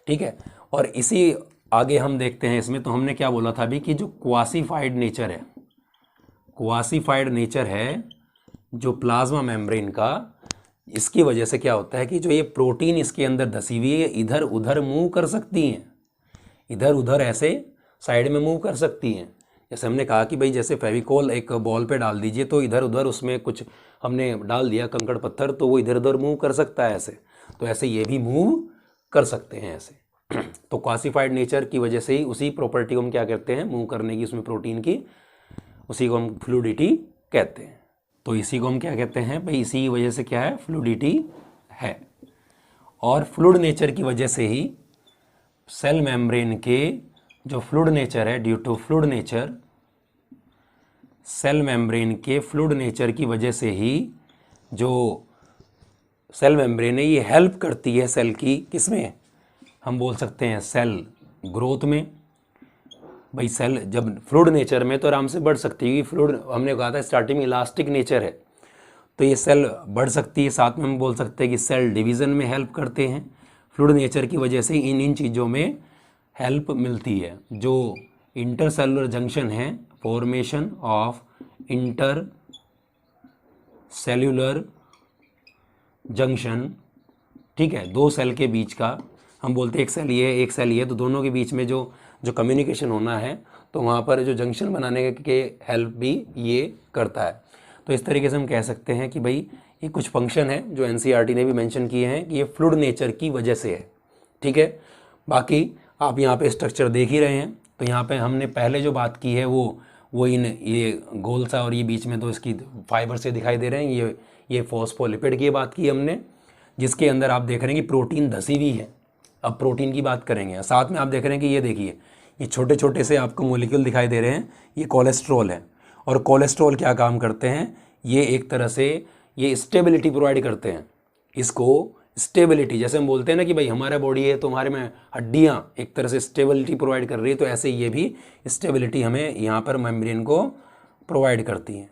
ठीक है। और इसी आगे हम देखते हैं इसमें, तो हमने क्या बोला था अभी कि जो क्वासिफाइड नेचर है, क्वासिफाइड नेचर है जो प्लाज्मा मेम्ब्रेन का, इसकी वजह से क्या होता है कि जो ये प्रोटीन इसके अंदर धसी हुई है इधर उधर मूव कर सकती हैं, इधर उधर ऐसे साइड में मूव कर सकती हैं। जैसे हमने कहा कि भाई जैसे फेविकोल एक बॉल पे डाल दीजिए तो इधर उधर उसमें कुछ हमने डाल दिया कंकड़ पत्थर, तो वो इधर उधर मूव कर सकता है ऐसे, तो ऐसे ये भी मूव कर सकते हैं ऐसे। तो क्लासिफाइड नेचर की वजह से ही उसी प्रॉपर्टी को हम क्या कहते हैं, मूव करने की उसमें प्रोटीन की, उसी को हम फ्लूइडिटी कहते हैं। तो इसी को हम क्या कहते हैं भाई, इसी की वजह से क्या है, फ्लूइडिटी है। और फ्लूइड नेचर की वजह से ही सेल मेम्ब्रेन के जो फ्लूइड नेचर है, due to fluid nature, cell membrane के फ्लूइड नेचर की वजह से ही जो सेल मेम्ब्रेन है ये हेल्प करती है सेल की, किसमें, हम बोल सकते हैं सेल ग्रोथ में। भाई सेल जब फ्लूइड नेचर में तो आराम से बढ़ सकती है, क्योंकि फ्लूइड हमने कहा था स्टार्टिंग में इलास्टिक नेचर है, तो ये सेल बढ़ सकती है। साथ में हम बोल सकते हैं कि सेल डिवीज़न में हेल्प करते हैं, फ्लूइड नेचर की वजह से इन चीज़ों में हेल्प मिलती है। जो इंटरसेलुलर जंक्शन है, formation of inter cellular junction, ठीक है, दो सेल के बीच का, हम बोलते हैं एक सेल ये है एक सेल ये, तो दोनों के बीच में जो कम्युनिकेशन होना है, तो वहाँ पर जो जंक्शन बनाने के हेल्प भी ये करता है। तो इस तरीके से हम कह सकते हैं कि भाई ये कुछ फंक्शन है जो एनसीईआरटी ने भी मेंशन किए हैं कि ये फ्लूइड नेचर की वजह से है, ठीक है। बाकी आप यहाँ पे स्ट्रक्चर देख ही रहे हैं, तो यहाँ पे हमने पहले जो बात की है वो इन ये गोल सा और ये बीच में तो इसकी फाइबर से दिखाई दे रहे हैं, ये फॉस्फोलिपिड की बात की हमने, जिसके अंदर आप देख रहे हैं कि प्रोटीन धसी हुई है। अब प्रोटीन की बात करेंगे, साथ में आप देख रहे हैं कि ये देखिए ये छोटे छोटे से आपको मोलिक्यूल दिखाई दे रहे हैं, ये कोलेस्ट्रॉल है। और कोलेस्ट्रॉल क्या काम करते हैं, ये एक तरह से ये स्टेबिलिटी प्रोवाइड करते हैं, इसको स्टेबिलिटी, जैसे हम बोलते हैं ना कि भाई हमारा बॉडी है तो हमारे में हड्डियाँ एक तरह से स्टेबिलिटी प्रोवाइड कर रही है, तो ऐसे ये भी स्टेबिलिटी हमें यहाँ पर मेम्ब्रेन को प्रोवाइड करती हैं,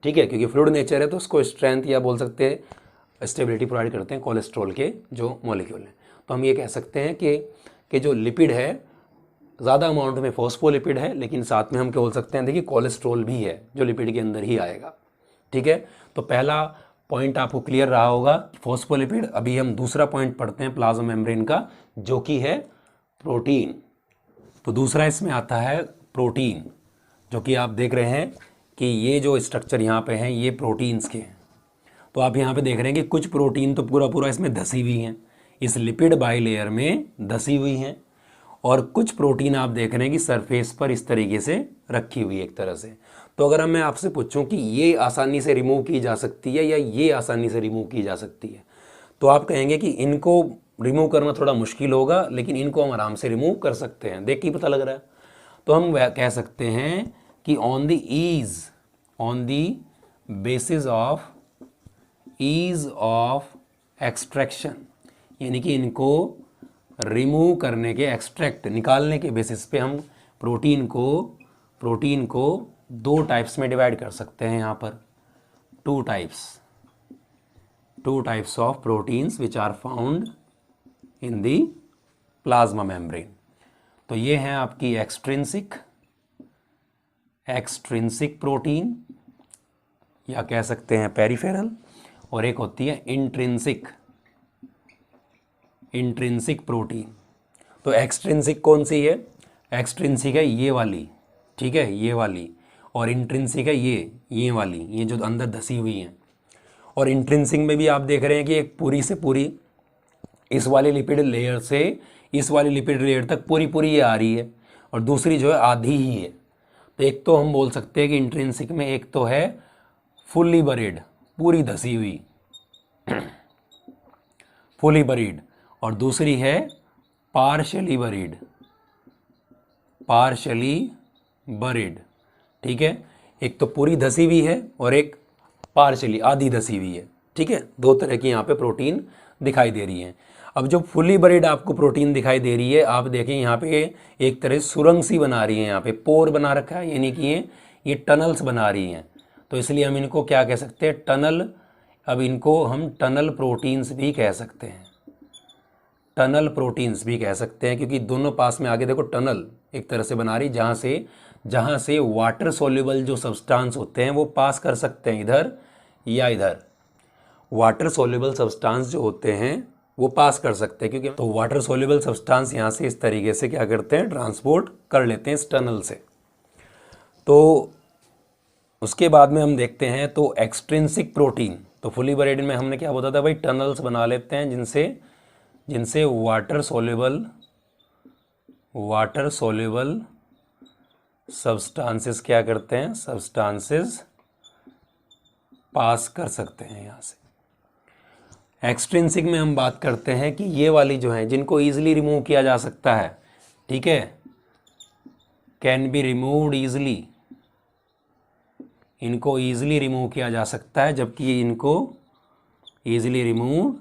ठीक है। क्योंकि फ्लूइड नेचर है तो उसको स्ट्रेंथ या बोल सकते हैं स्टेबिलिटी प्रोवाइड करते हैं कोलेस्ट्रॉल के जो मॉलिक्यूल हैं। तो हम ये कह सकते हैं कि जो लिपिड है ज़्यादा अमाउंट में फॉस्फोलिपिड है, लेकिन साथ में हम क्या बोल सकते हैं, देखिए कोलेस्ट्रॉल भी है जो लिपिड के अंदर ही आएगा, ठीक है। तो पहला पॉइंट आपको क्लियर रहा होगा फॉस्फोलिपिड। अभी हम दूसरा पॉइंट पढ़ते हैं प्लाज्मा मेम्ब्रेन का, जो कि है प्रोटीन। तो दूसरा इसमें आता है प्रोटीन, जो कि आप देख रहे हैं कि ये जो स्ट्रक्चर यहाँ पे हैं ये प्रोटीन्स के हैं। तो आप यहाँ पे देख रहे हैं कि कुछ प्रोटीन तो पूरा इसमें धसी हुई हैं, इस लिपिड बाइलेयर में धसी हुई हैं, और कुछ प्रोटीन आप देख रहे हैं कि सरफेस पर इस तरीके से रखी हुई है एक तरह से। तो अगर मैं आपसे पूछूं कि ये आसानी से रिमूव की जा सकती है या ये आसानी से रिमूव की जा सकती है, तो आप कहेंगे कि इनको रिमूव करना थोड़ा मुश्किल होगा, लेकिन इनको हम आराम से रिमूव कर सकते हैं, देख के पता लग रहा है। तो हम कह सकते हैं कि on the basis of ease of extraction, यानी कि इनको रिमूव करने के, एक्सट्रैक्ट निकालने के बेसिस पे हम प्रोटीन को दो टाइप्स में डिवाइड कर सकते हैं। यहाँ पर two types of proteins which are found in the plasma membrane. तो ये हैं आपकी एक्सट्रिंसिक एक्सट्रिंसिक प्रोटीन या कह सकते हैं पेरिफेरल, और एक होती है इंट्रिंसिक प्रोटीन। तो एक्सट्रिंसिक कौन सी है? एक्सट्रिंसिक है ये वाली, ठीक है, ये वाली, और इंट्रिंसिक है ये वाली, ये जो अंदर धसी हुई हैं। और इंट्रिंसिक में भी आप देख रहे हैं कि एक पूरी से पूरी इस वाले लिपिड लेयर से इस वाली लिपिड लेयर तक पूरी ये आ रही है, और दूसरी जो है आधी ही है। तो एक तो हम बोल सकते हैं कि इंट्रिंसिक में एक तो है फुल्ली बरीड, पूरी धसी हुई फुली बरीड, और दूसरी है पार्शली बरीड, ठीक है। एक तो पूरी धसी हुई है और एक पार्शली आधी धसी हुई है, ठीक है। दो तरह की यहाँ पे प्रोटीन दिखाई दे रही है। अब जो फुली बरीड आपको प्रोटीन दिखाई दे रही है, आप देखें यहाँ पे एक तरह सुरंग सी बना रही है, यहाँ पे पोर बना रखा है, यानी कि ये टनल्स बना रही हैं। तो इसलिए हम इनको क्या कह सकते हैं? टनल। अब इनको हम टनल प्रोटीन्स भी कह सकते हैं, क्योंकि दोनों पास में आगे देखो टनल एक तरह से बना रही, जहाँ से वाटर सोल्यूबल जो सब्सटेंस होते हैं वो पास कर सकते हैं इधर या इधर। वाटर सोल्यूबल सब्सटेंस जो होते हैं वो पास कर सकते हैं, क्योंकि तो वाटर सोल्यूबल सब्सटेंस यहाँ से इस तरीके से क्या करते हैं? ट्रांसपोर्ट कर लेते हैं इस टनल से। तो उसके बाद में हम देखते हैं तो एक्सट्रिंसिक प्रोटीन, तो फुली बरीड में हमने क्या बोला था भाई? टनल्स बना लेते हैं जिनसे वाटर सोल्यूबल सब्सटेंसेस क्या करते हैं? सब्सटेंसेस पास कर सकते हैं यहाँ से। एक्सट्रिंसिक में हम बात करते हैं कि ये वाली जो है जिनको ईजिली रिमूव किया जा सकता है, ठीक है, कैन बी रिमूव्ड ईजिली, इनको ईजिली रिमूव किया जा सकता है, जबकि इनको ईजिली रिमूव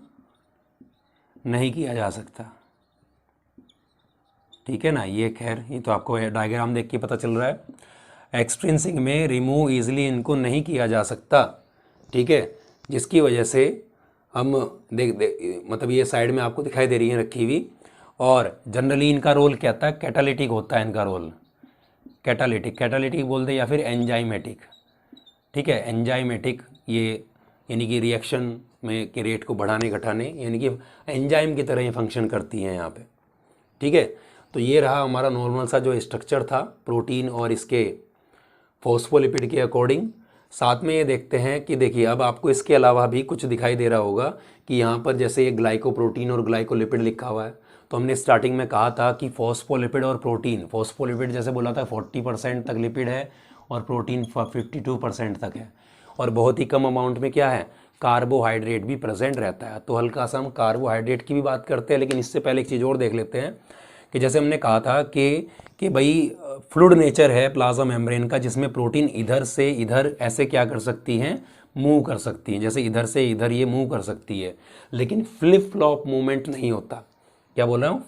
नहीं किया जा सकता, ठीक है ना। ये खैर ये तो आपको डायग्राम देख के पता चल रहा है। एक्सट्रिंसिक में रिमूव ईजिली इनको नहीं किया जा सकता, ठीक है, जिसकी वजह से हम मतलब ये साइड में आपको दिखाई दे रही है रखी हुई। और जनरली इनका रोल क्या था? कैटालिटिक होता है इनका रोल, कैटालिटिक बोलते हैं, या फिर एंजाइमेटिक, ठीक है। एंजाइमेटिक ये यानी कि रिएक्शन में के रेट को बढ़ाने घटाने, यानी कि एंजाइम की तरह ये फंक्शन करती हैं यहाँ पे, ठीक है। तो ये रहा हमारा नॉर्मल सा जो स्ट्रक्चर था प्रोटीन और इसके फॉस्फोलिपिड के अकॉर्डिंग। साथ में ये देखते हैं कि देखिए अब आपको इसके अलावा भी कुछ दिखाई दे रहा होगा कि यहाँ पर जैसे ये ग्लाइकोप्रोटीन और ग्लाइकोलिपिड लिखा हुआ है। तो हमने स्टार्टिंग में कहा था कि फॉस्फोलिपिड और प्रोटीन, फॉस्फोलिपिड जैसे बोला था 40% तक लिपिड है और प्रोटीन 52% तक है, और बहुत ही कम अमाउंट में क्या है? कार्बोहाइड्रेट भी प्रेजेंट रहता है। तो हल्का सा हम कार्बोहाइड्रेट की भी बात करते हैं, लेकिन इससे पहले एक चीज़ और देख लेते हैं कि जैसे हमने कहा था कि भाई फ्लूइड नेचर है प्लाज्मा मेम्ब्रेन का, जिसमें प्रोटीन इधर से इधर ऐसे क्या कर सकती हैं? मूव कर सकती हैं, जैसे इधर से इधर ये मूव कर सकती है, लेकिन फ्लिप फ्लॉप मूवमेंट नहीं होता। क्या बोल रहा हूँ?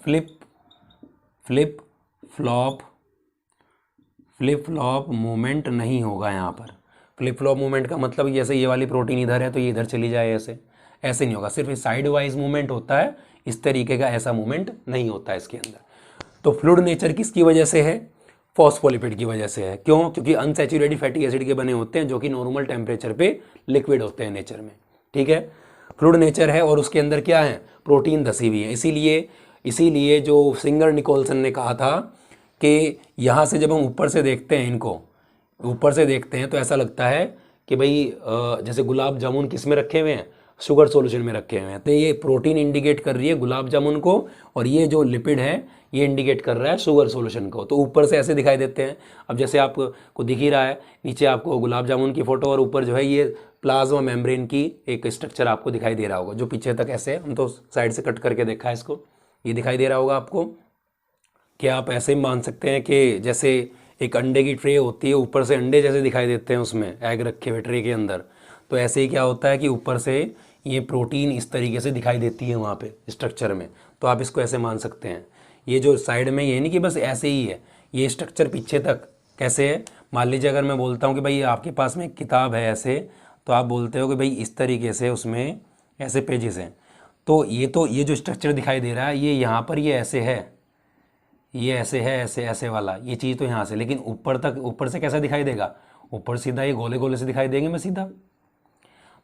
फ्लिप फ्लॉप मूवमेंट नहीं होगा यहाँ पर। फ्लिप फ्लॉप मूवमेंट का मतलब जैसे ये वाली प्रोटीन इधर है तो ये इधर चली जाए, ऐसे नहीं होगा। सिर्फ साइड वाइज मूवमेंट होता है, इस तरीके का ऐसा मूवमेंट नहीं होता है इसके अंदर। तो फ्लूइड नेचर किसकी वजह से है? फॉस्फोलिपिड की वजह से है। क्यों? क्योंकि अनसैचुरेटेड फैटी एसिड के बने होते हैं, जो कि नॉर्मल टेम्परेचर पे लिक्विड होते हैं नेचर में, ठीक है। फ्लूइड नेचर है और उसके अंदर क्या है? प्रोटीन धसी हुई है। इसीलिए जो सिंगर निकोलसन ने कहा था कि यहाँ से जब हम ऊपर से देखते हैं, इनको ऊपर से देखते हैं तो ऐसा लगता है कि भाई जैसे गुलाब जामुन किस में रखे हुए हैं? शुगर सॉल्यूशन में रखे हुए हैं। तो ये प्रोटीन इंडिकेट कर रही है गुलाब जामुन को, और ये जो लिपिड है ये इंडिकेट कर रहा है शुगर सॉल्यूशन को। तो ऊपर से ऐसे दिखाई देते हैं। अब जैसे आपको दिख ही रहा है, नीचे आपको गुलाब जामुन की फोटो और ऊपर जो है ये प्लाज्मा मेम्ब्रेन की एक स्ट्रक्चर आपको दिखाई दे रहा होगा, जो पीछे तक ऐसे है। हम तो साइड से कट करके देखा है इसको, ये दिखाई दे रहा होगा आपको। क्या आप ऐसे ही मान सकते हैं कि जैसे एक अंडे की ट्रे होती है, ऊपर से अंडे जैसे दिखाई देते हैं उसमें एग रखे हुए ट्रे के अंदर, तो ऐसे ही क्या होता है कि ऊपर से ये प्रोटीन इस तरीके से दिखाई देती है वहाँ पे स्ट्रक्चर में। तो आप इसको ऐसे मान सकते हैं। ये जो साइड में ये नहीं कि बस ऐसे ही है, ये स्ट्रक्चर पीछे तक कैसे है? मान लीजिए अगर मैं बोलता हूँ कि भाई आपके पास में एक किताब है ऐसे, तो आप बोलते हो कि भाई इस तरीके से उसमें ऐसे पेजेस हैं। तो ये जो स्ट्रक्चर दिखाई दे रहा है ये यहाँ पर ये ऐसे है, ये ऐसे है, ऐसे ऐसे वाला, ये चीज़ तो यहाँ से, लेकिन ऊपर तक, ऊपर से कैसा दिखाई देगा, ऊपर सीधा ये गोले गोले से दिखाई देंगे मैं सीधा।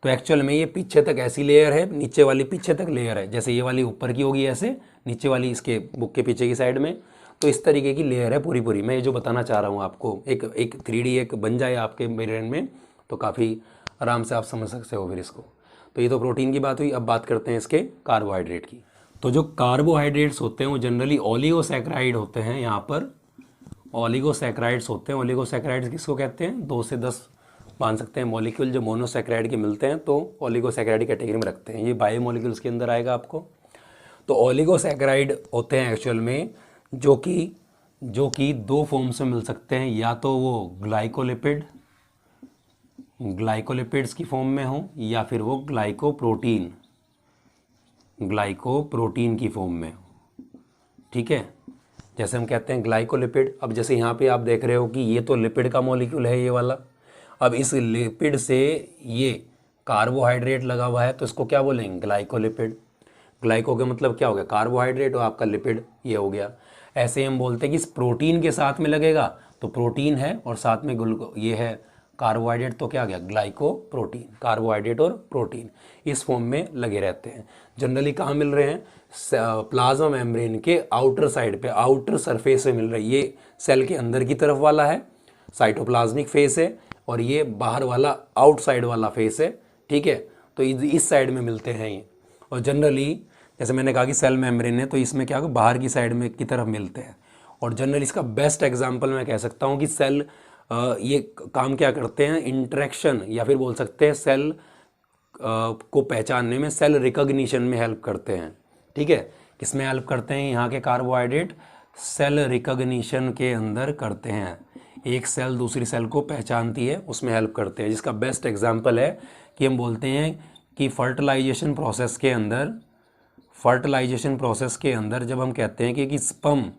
तो एक्चुअल में ये पीछे तक ऐसी लेयर है, नीचे वाली पीछे तक लेयर है, जैसे ये वाली ऊपर की होगी ऐसे, नीचे वाली इसके बुक के पीछे की साइड में। तो इस तरीके की लेयर है पूरी पूरी। मैं ये जो बताना चाह रहा हूँ आपको, एक 3D एक बन जाए आपके ब्रेन में, तो काफ़ी आराम से आप समझ सकते हो फिर इसको। तो ये तो प्रोटीन की बात हुई। अब बात करते हैं इसके कार्बोहाइड्रेट की। तो जो कार्बोहाइड्रेट्स होते हैं वो जनरली ओलिगोसैकेराइड होते हैं। यहाँ पर ओलिगोसैकेराइड्स होते हैं। ओलिगोसैकेराइड्स किसको कहते हैं, 2 से 10 मान सकते हैं मॉलिक्यूल जो मोनोसैकेराइड के मिलते हैं, तो ओलिगोसैकेराइड कैटेगरी में रखते हैं। ये बायोमॉलिक्यूल्स के अंदर आएगा आपको। तो ओलिगोसैकेराइड होते हैं एक्चुअल में जो कि 2 फॉर्म्स में मिल सकते हैं, या तो वो ग्लाइकोलिपिड्स की फॉर्म में हो, या फिर वो ग्लाइकोप्रोटीन की फॉर्म में हो। ठीक है, जैसे हम कहते हैं ग्लाइकोलिपिड। अब जैसे यहाँ पे आप देख रहे हो कि ये तो लिपिड का मॉलिक्यूल है ये वाला। अब इस लिपिड से ये कार्बोहाइड्रेट लगा हुआ है, तो इसको क्या बोलेंगे, ग्लाइकोलिपिड। ग्लाइको का मतलब क्या हो गया, कार्बोहाइड्रेट, और आपका लिपिड ये हो गया। ऐसे ही हम बोलते हैं कि इस प्रोटीन के साथ में लगेगा तो प्रोटीन है, और साथ में ये है कार्बोहाइड्रेट, तो क्या आ गया, ग्लाइकोप्रोटीन। कार्बोहाइड्रेट और प्रोटीन इस फॉर्म में लगे रहते हैं। जनरली कहाँ मिल रहे हैं, प्लाज्मा मेम्ब्रेन के आउटर साइड पे, आउटर सरफेस पे मिल रही है। ये सेल के अंदर की तरफ वाला है, साइटोप्लाज्मिक फेस है, और ये बाहर वाला आउटसाइड वाला फेस है। ठीक है, तो इस साइड में मिलते हैं ये। और जनरली जैसे मैंने कहा कि सेल मेम्ब्रेन है, तो इसमें क्या होगा, बाहर की साइड में की तरफ मिलते हैं। और जनरली इसका बेस्ट एग्जांपल मैं कह सकता हूँ कि सेल ये काम क्या करते हैं, इंटरेक्शन, या फिर बोल सकते हैं सेल को पहचानने में, सेल रिकॉग्निशन में हेल्प करते हैं। ठीक है, किसमें हेल्प करते हैं, यहाँ के कार्बोहाइड्रेट सेल रिकॉग्निशन के अंदर करते हैं। एक सेल दूसरी सेल को पहचानती है, उसमें हेल्प करते हैं। जिसका बेस्ट एग्जांपल है कि हम बोलते हैं कि फर्टिलाइजेशन प्रोसेस के अंदर जब हम कहते हैं कि एक स्पर्म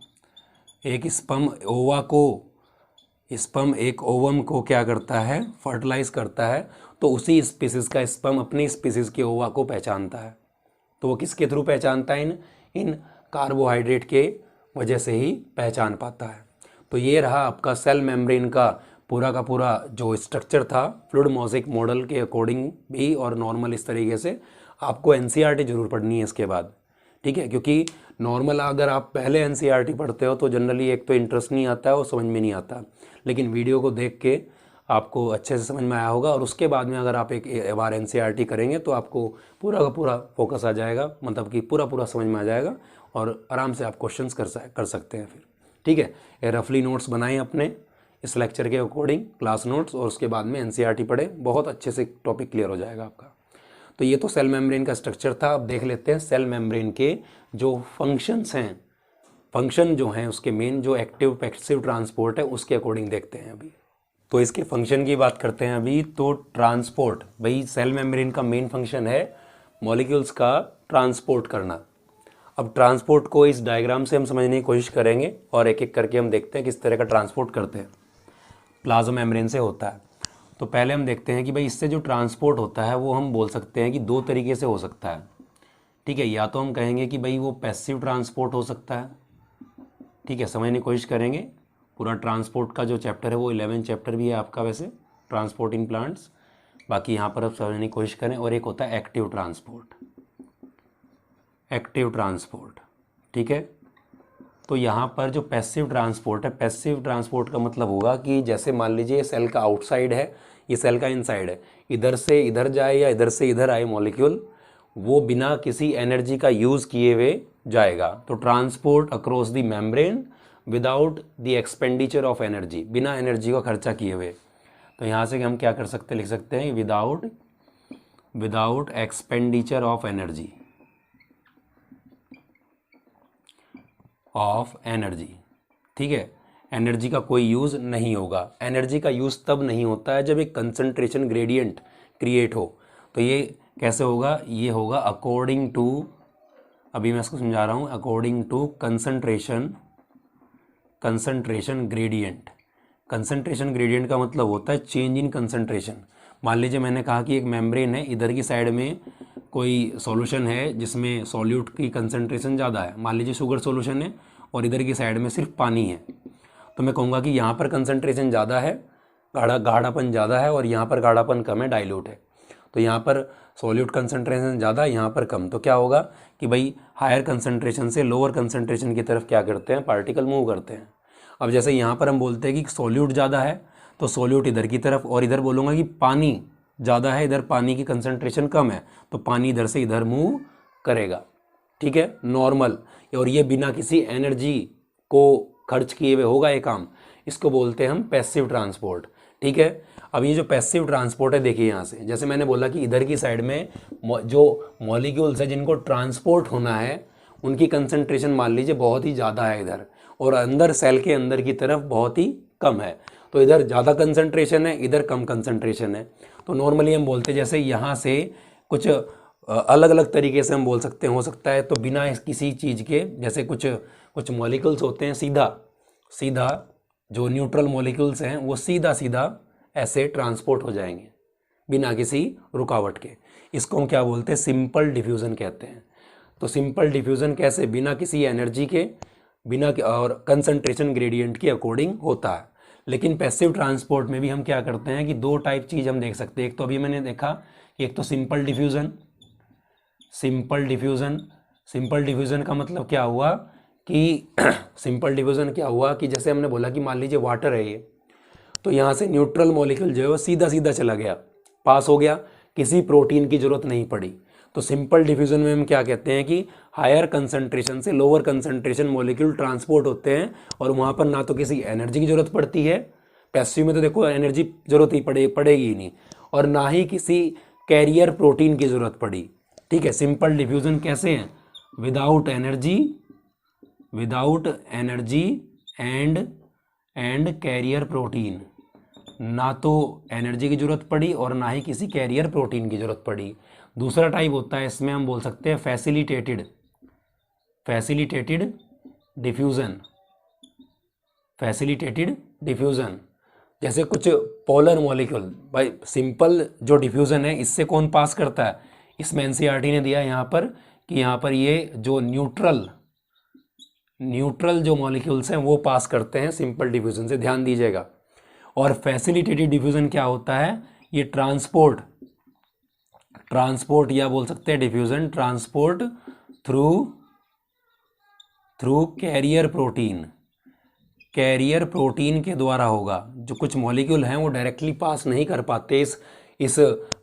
एक ओवम को क्या करता है, फर्टिलाइज करता है, तो उसी स्पीसीज का स्पर्म अपनी स्पीसीज के ओवा को पहचानता है। तो वो किसके थ्रू पहचानता है, इन कार्बोहाइड्रेट के वजह से ही पहचान पाता है। तो ये रहा आपका सेल मेम्ब्रेन का पूरा जो स्ट्रक्चर था, फ्लूइड मोज़ेक मॉडल के अकॉर्डिंग भी, और नॉर्मल इस तरीके से। आपको एनसीईआरटी जरूर पढ़नी है इसके बाद। ठीक है, क्योंकि नॉर्मल अगर आप पहले एनसीईआरटी पढ़ते हो तो जनरली एक तो इंटरेस्ट नहीं आता है और समझ में नहीं आता, लेकिन वीडियो को देख के आपको अच्छे से समझ में आया होगा। और उसके बाद में अगर आप एक बार एनसीईआरटी करेंगे तो आपको पूरा का पूरा फोकस आ जाएगा, मतलब कि पूरा समझ में आ जाएगा, और आराम से आप क्वेश्चंस कर सकते हैं फिर। ठीक है, ये रफली नोट्स बनाएं अपने इस लेक्चर के अकॉर्डिंग, क्लास नोट्स, और उसके बाद में एनसीईआरटी पढ़ें, बहुत अच्छे से टॉपिक क्लियर हो जाएगा आपका। तो ये तो सेल मेम्ब्रेन का स्ट्रक्चर था। अब देख लेते हैं सेल मेम्ब्रेन के जो फंक्शंस हैं, फंक्शन जो हैं उसके मेन, जो एक्टिव पैसिव ट्रांसपोर्ट है उसके अकॉर्डिंग देखते हैं अभी। तो इसके फंक्शन की बात करते हैं अभी। तो ट्रांसपोर्ट, भाई सेल मेम्ब्रेन का मेन फंक्शन है मॉलिक्यूल्स का ट्रांसपोर्ट करना। अब ट्रांसपोर्ट को इस डायग्राम से हम समझने की कोशिश करेंगे, और एक एक करके हम देखते हैं किस तरह का ट्रांसपोर्ट करते हैं प्लाज्मा मेम्ब्रेन से होता है। तो पहले हम देखते हैं कि भाई इससे जो ट्रांसपोर्ट होता है वो हम बोल सकते हैं कि 2 तरीके से हो सकता है। ठीक है, या तो हम कहेंगे कि भाई वो पैसिव ट्रांसपोर्ट हो सकता है। ठीक है, समझने की कोशिश करेंगे। पूरा ट्रांसपोर्ट का जो चैप्टर है वो 11 चैप्टर भी है आपका वैसे, ट्रांसपोर्ट इन प्लांट्स। बाकी यहाँ पर आप समझने की कोशिश करें। और एक होता है एक्टिव ट्रांसपोर्ट। ठीक है, तो यहाँ पर जो पैसिव ट्रांसपोर्ट है, पैसिव ट्रांसपोर्ट का मतलब होगा कि जैसे मान लीजिए सेल का आउटसाइड है, ये सेल का इनसाइड है, इधर से इधर जाए या इधर से इधर आए मॉलिक्यूल, वो बिना किसी एनर्जी का यूज़ किए हुए जाएगा। तो transport across the membrane without the expenditure of energy, बिना एनर्जी का खर्चा किए हुए। तो यहाँ से हम क्या कर सकते हैं, लिख सकते हैं विदाउट एक्सपेंडिचर ऑफ एनर्जी। ठीक है, एनर्जी का कोई यूज़ नहीं होगा। एनर्जी का यूज़ तब नहीं होता है जब एक कंसंट्रेशन ग्रेडियंट क्रिएट हो। तो ये कैसे होगा, ये होगा अकॉर्डिंग टू, अभी मैं इसको समझा रहा हूँ, according to concentration gradient. Concentration gradient का मतलब होता है चेंज इन कंसंट्रेशन। मान लीजिए मैंने कहा कि एक मेम्ब्रेन है, इधर की साइड में कोई सॉल्यूशन है जिसमें सॉल्यूट की कंसंट्रेशन ज़्यादा है, मान लीजिए शुगर सॉल्यूशन है, और इधर की साइड में सिर्फ पानी है, तो मैं कहूँगा कि यहाँ पर कंसंट्रेशन ज़्यादा है, गाढ़ापन ज़्यादा है, और यहाँ पर गाढ़ापन कम है, डाइल्यूट है। तो यहाँ पर सॉल्यूट कंसंट्रेशन ज़्यादा, यहाँ पर कम, तो क्या होगा कि भाई हायर कंसंट्रेशन से लोअर कंसंट्रेशन की तरफ क्या करते हैं, पार्टिकल मूव करते हैं। अब जैसे यहाँ पर हम बोलते हैं कि सॉल्यूट ज़्यादा है, तो सॉल्यूट इधर की तरफ, और इधर बोलूँगा कि पानी ज़्यादा है, इधर पानी की कंसंट्रेशन कम है, तो पानी इधर से इधर मूव करेगा। ठीक है, नॉर्मल, और ये बिना किसी एनर्जी को खर्च किए हुए होगा ये काम। इसको बोलते हैं हम पैसिव ट्रांसपोर्ट। ठीक है, अब ये जो पैसिव ट्रांसपोर्ट है, देखिए यहाँ से जैसे मैंने बोला कि इधर की साइड में जो मॉलिक्यूल्स है जिनको ट्रांसपोर्ट होना है, उनकी कंसंट्रेशन मान लीजिए बहुत ही ज़्यादा है इधर, और अंदर सेल के अंदर की तरफ बहुत ही कम है। तो इधर ज़्यादा कंसंट्रेशन है, इधर कम कंसंट्रेशन है। तो नॉर्मली हम बोलते हैं जैसे यहाँ से कुछ अलग अलग तरीके से हम बोल सकते हैं, हो सकता है तो बिना किसी चीज़ के, जैसे कुछ मॉलिक्यूल्स होते हैं सीधा जो न्यूट्रल मॉलिक्यूल्स हैं वो सीधा ऐसे ट्रांसपोर्ट हो जाएंगे बिना किसी रुकावट के। इसको हम क्या बोलते हैं, सिंपल डिफ्यूज़न कहते हैं। तो सिंपल डिफ्यूज़न कैसे, बिना किसी एनर्जी के, और कंसंट्रेशन ग्रेडियंट के अकॉर्डिंग होता है। लेकिन पैसिव ट्रांसपोर्ट में भी हम क्या करते हैं कि दो टाइप चीज़ हम देख सकते हैं। एक तो अभी मैंने देखा कि एक तो सिंपल डिफ्यूज़न सिंपल डिफ्यूज़न का मतलब क्या हुआ कि सिंपल डिफ्यूज़न क्या हुआ कि जैसे हमने बोला कि मान लीजिए वाटर है ये, तो यहाँ से न्यूट्रल मॉलिक्यूल जो है वो सीधा चला गया, पास हो गया, किसी प्रोटीन की ज़रूरत नहीं पड़ी। तो सिंपल डिफ्यूज़न में हम क्या कहते हैं कि हायर कंसंट्रेशन से लोअर कंसंट्रेशन मॉलिक्यूल ट्रांसपोर्ट होते हैं, और वहाँ पर ना तो किसी एनर्जी की ज़रूरत पड़ती है, पैसिव में तो देखो एनर्जी ज़रूरत ही पड़ेगी ही नहीं, और ना ही किसी कैरियर प्रोटीन की ज़रूरत पड़ी। ठीक है, सिंपल डिफ्यूज़न कैसे है, without energy and carrier protein, ना तो एनर्जी की ज़रूरत पड़ी और ना ही किसी कैरियर प्रोटीन की ज़रूरत पड़ी। दूसरा टाइप होता है, इसमें हम बोल सकते हैं फैसिलिटेटेड डिफ्यूज़न। जैसे कुछ पोलर मॉलिक्यूल, भाई सिंपल जो डिफ्यूज़न है इससे कौन पास करता है, इसमें एनसीईआरटी ने दिया यहाँ पर कि यहाँ पर ये जो न्यूट्रल जो मॉलिक्यूल्स हैं वो पास करते हैं सिंपल डिफ्यूज़न से, ध्यान दीजिएगा। और फैसिलिटेटेड डिफ्यूज़न क्या होता है, ये ट्रांसपोर्ट या बोल सकते हैं diffusion transport through carrier protein के द्वारा होगा। जो कुछ मॉलिक्यूल हैं वो डायरेक्टली पास नहीं कर पाते इस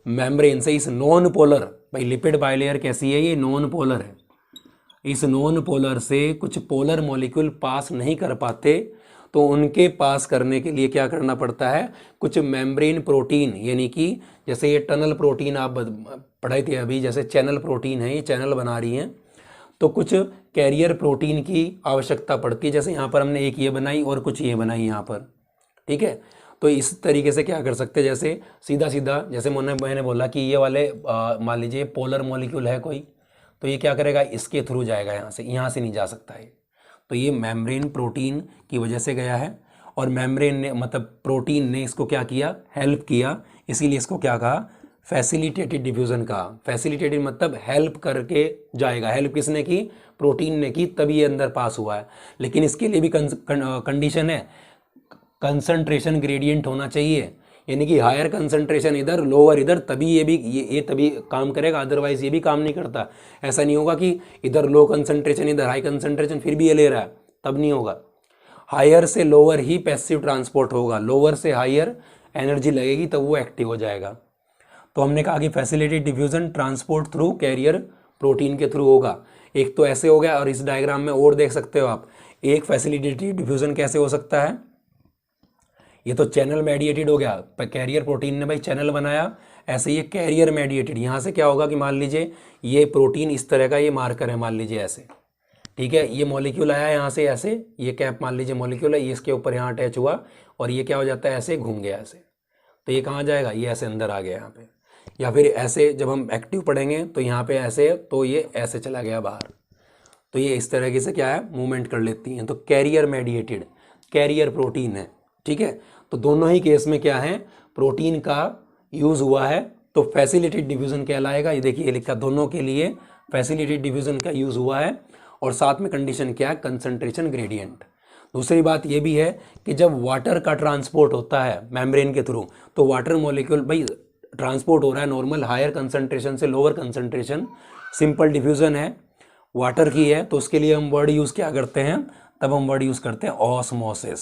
मेम्ब्रेन से, इस नॉन पोलर, भाई लिपिड बाइलेयर कैसी है, ये नॉन पोलर है, इस नॉन पोलर से कुछ पोलर मॉलिक्यूल पास नहीं कर पाते, तो उनके पास करने के लिए क्या करना पड़ता है, कुछ मेम्ब्रेन प्रोटीन, यानी कि जैसे ये टनल प्रोटीन आप पढ़ाई थी अभी, जैसे चैनल प्रोटीन है, ये चैनल बना रही हैं, तो कुछ कैरियर प्रोटीन की आवश्यकता पड़ती है। जैसे यहाँ पर हमने एक ये बनाई और कुछ ये बनाई यहाँ पर। ठीक है, तो इस तरीके से क्या कर सकते हैं, जैसे सीधा जैसे मैंने बोला कि ये वाले मान लीजिए पोलर मॉलिक्यूल है कोई, तो ये क्या करेगा, इसके थ्रू जाएगा, यहाँ से नहीं जा सकता है। तो ये मेम्ब्रेन प्रोटीन की वजह से गया है, और मेम्ब्रेन ने मतलब प्रोटीन ने इसको क्या किया, हेल्प किया, इसीलिए इसको क्या कहा, फैसिलिटेटेड डिफ्यूज़न कहा। फैसिलिटेटेड मतलब हेल्प करके जाएगा, हेल्प किसने की, प्रोटीन ने की, तभी ये अंदर पास हुआ है। लेकिन इसके लिए भी कंडीशन है, कंसंट्रेशन ग्रेडियंट होना चाहिए, यानी कि हायर कंसंट्रेशन इधर, लोअर इधर, तभी ये तभी काम करेगा, अदरवाइज ये भी काम नहीं करता। ऐसा नहीं होगा कि इधर लो कंसंट्रेशन इधर हाई कंसंट्रेशन फिर भी ये ले रहा है, तब नहीं होगा। हायर से लोअर ही पैसिव ट्रांसपोर्ट होगा, लोअर से हायर एनर्जी लगेगी तब वो एक्टिव हो जाएगा। तो हमने कहा कि facilitated diffusion transport through carrier protein के थ्रू होगा। एक तो ऐसे हो गया, और इस डायग्राम में और देख सकते हो आप, एक फैसिलिटेटेड डिफ्यूजन कैसे हो सकता है, ये तो चैनल मेडिएटेड हो गया, कैरियर प्रोटीन ने भाई चैनल बनाया, ऐसे ये कैरियर मेडिएटेड। यहाँ से क्या होगा कि मान लीजिए ये प्रोटीन इस तरह का ये मार्कर है, मान लीजिए ऐसे, ठीक है, ये मॉलिक्यूल आया यहाँ से ऐसे, ये कैप मान लीजिए मॉलिक्यूल है, ये इसके ऊपर यहाँ अटैच हुआ, और ये क्या हो जाता है, ऐसे घूम गया ऐसे, तो ये कहाँ जाएगा, ये ऐसे अंदर आ गया यहाँ पे। या फिर ऐसे जब हम एक्टिव पढ़ेंगे तो यहाँ पे ऐसे, तो ये ऐसे चला गया बाहर, तो ये इस तरीके से क्या है, मूवमेंट कर लेती हैं। तो कैरियर मेडिएटेड, कैरियर प्रोटीन है, ठीक है। तो दोनों ही केस में क्या है, प्रोटीन का यूज़ हुआ है, तो फैसिलिटेटेड डिफ्यूजन कहलाएगा। ये देखिए लिखा, दोनों के लिए फैसिलिटेटेड डिफ्यूजन का यूज़ हुआ है, और साथ में कंडीशन क्या है, कंसंट्रेशन ग्रेडियंट। दूसरी बात ये भी है कि जब वाटर का ट्रांसपोर्ट होता है मेम्ब्रेन के थ्रू, तो वाटर मॉलिक्यूल भाई ट्रांसपोर्ट हो रहा है नॉर्मल हायर कंसंट्रेशन से लोअर कंसंट्रेशन, सिंपल डिफ्यूजन है वाटर की है, तो उसके लिए हम वर्ड यूज़ क्या करते हैं, तब हम वर्ड यूज़ करते हैं ऑस्मोसिस।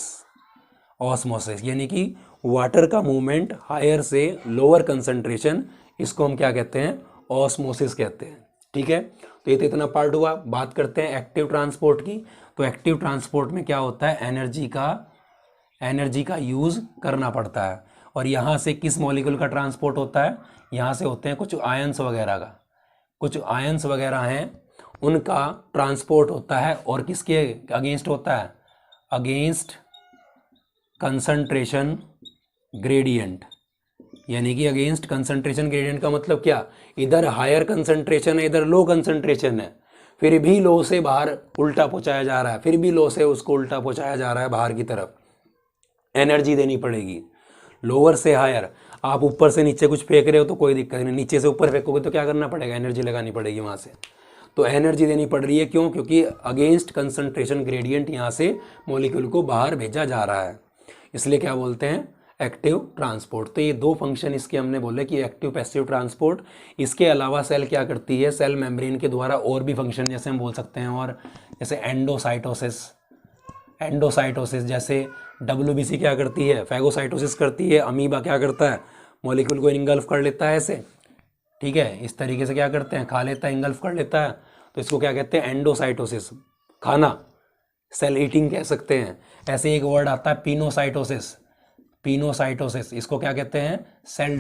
ऑस्मोसिस यानी कि वाटर का मूवमेंट हायर से लोअर कंसंट्रेशन, इसको हम क्या कहते हैं, ऑस्मोसिस कहते हैं। ठीक है, तो ये तो इतना पार्ट हुआ। बात करते हैं एक्टिव ट्रांसपोर्ट की। तो एक्टिव ट्रांसपोर्ट में क्या होता है, एनर्जी का यूज़ करना पड़ता है। और यहाँ से किस मॉलिक्यूल का ट्रांसपोर्ट होता है, यहाँ से होते हैं कुछ आयंस वगैरह का, कुछ आयंस वगैरह हैं उनका ट्रांसपोर्ट होता है। और किसके अगेंस्ट होता है, अगेंस्ट कंसंट्रेशन ग्रेडियंट। यानी कि अगेंस्ट कंसंट्रेशन ग्रेडियंट का मतलब क्या, इधर हायर कंसंट्रेशन है इधर लो कंसंट्रेशन है, फिर भी लो से बाहर उल्टा पहुंचाया जा रहा है, फिर भी लो से उसको उल्टा पहुंचाया जा रहा है बाहर की तरफ, एनर्जी देनी पड़ेगी। लोअर से हायर, आप ऊपर से नीचे कुछ फेंक रहे हो तो कोई दिक्कत नहीं, नीचे से ऊपर फेंकोगे तो क्या करना पड़ेगा, एनर्जी लगानी पड़ेगी वहाँ से, तो एनर्जी देनी पड़ रही है। क्यों, क्योंकि अगेंस्ट कंसंट्रेशन ग्रेडियंट यहाँ से मॉलिक्यूल को बाहर भेजा जा रहा है, इसलिए क्या बोलते हैं, एक्टिव ट्रांसपोर्ट। तो ये दो फंक्शन इसके हमने बोले कि एक्टिव पैसिव ट्रांसपोर्ट। इसके अलावा सेल क्या करती है, सेल मेम्ब्रेन के द्वारा और भी फंक्शन जैसे हम बोल सकते हैं, और जैसे एंडोसाइटोसिस जैसे WBC क्या करती है, फैगोसाइटोसिस करती है। अमीबा क्या करता है, मॉलिक्यूल को इनगल्फ कर लेता है ऐसे, ठीक है, इस तरीके से क्या करते हैं, खा लेता है, इंगल्फ कर लेता है, तो इसको क्या कहते हैं, एंडोसाइटोसिस, खाना, सेल ईटिंग कह सकते हैं। ऐसे एक वर्ड आता है पिनोसाइटोसिस, इसको क्या कहते हैं, सेल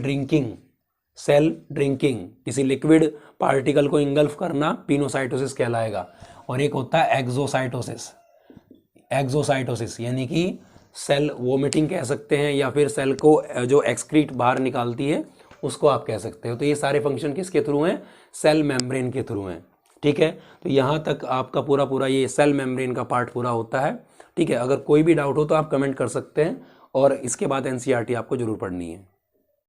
ड्रिंकिंग, किसी लिक्विड पार्टिकल को इंगल्फ करना पिनोसाइटोसिस कहलाएगा। और एक होता है एक्सोसाइटोसिस यानी कि सेल वोमिटिंग कह सकते हैं, या फिर सेल को जो एक्सक्रीट बाहर निकालती है उसको आप कह सकते हो। तो ये सारे फंक्शन किसके थ्रू हैं, सेल मेम्ब्रेन के थ्रू हैं। ठीक है, तो यहाँ तक आपका पूरा ये सेल मेम्ब्रेन का पार्ट पूरा होता है। ठीक है, अगर कोई भी डाउट हो तो आप कमेंट कर सकते हैं, और इसके बाद NCERT आपको जरूर पढ़नी है।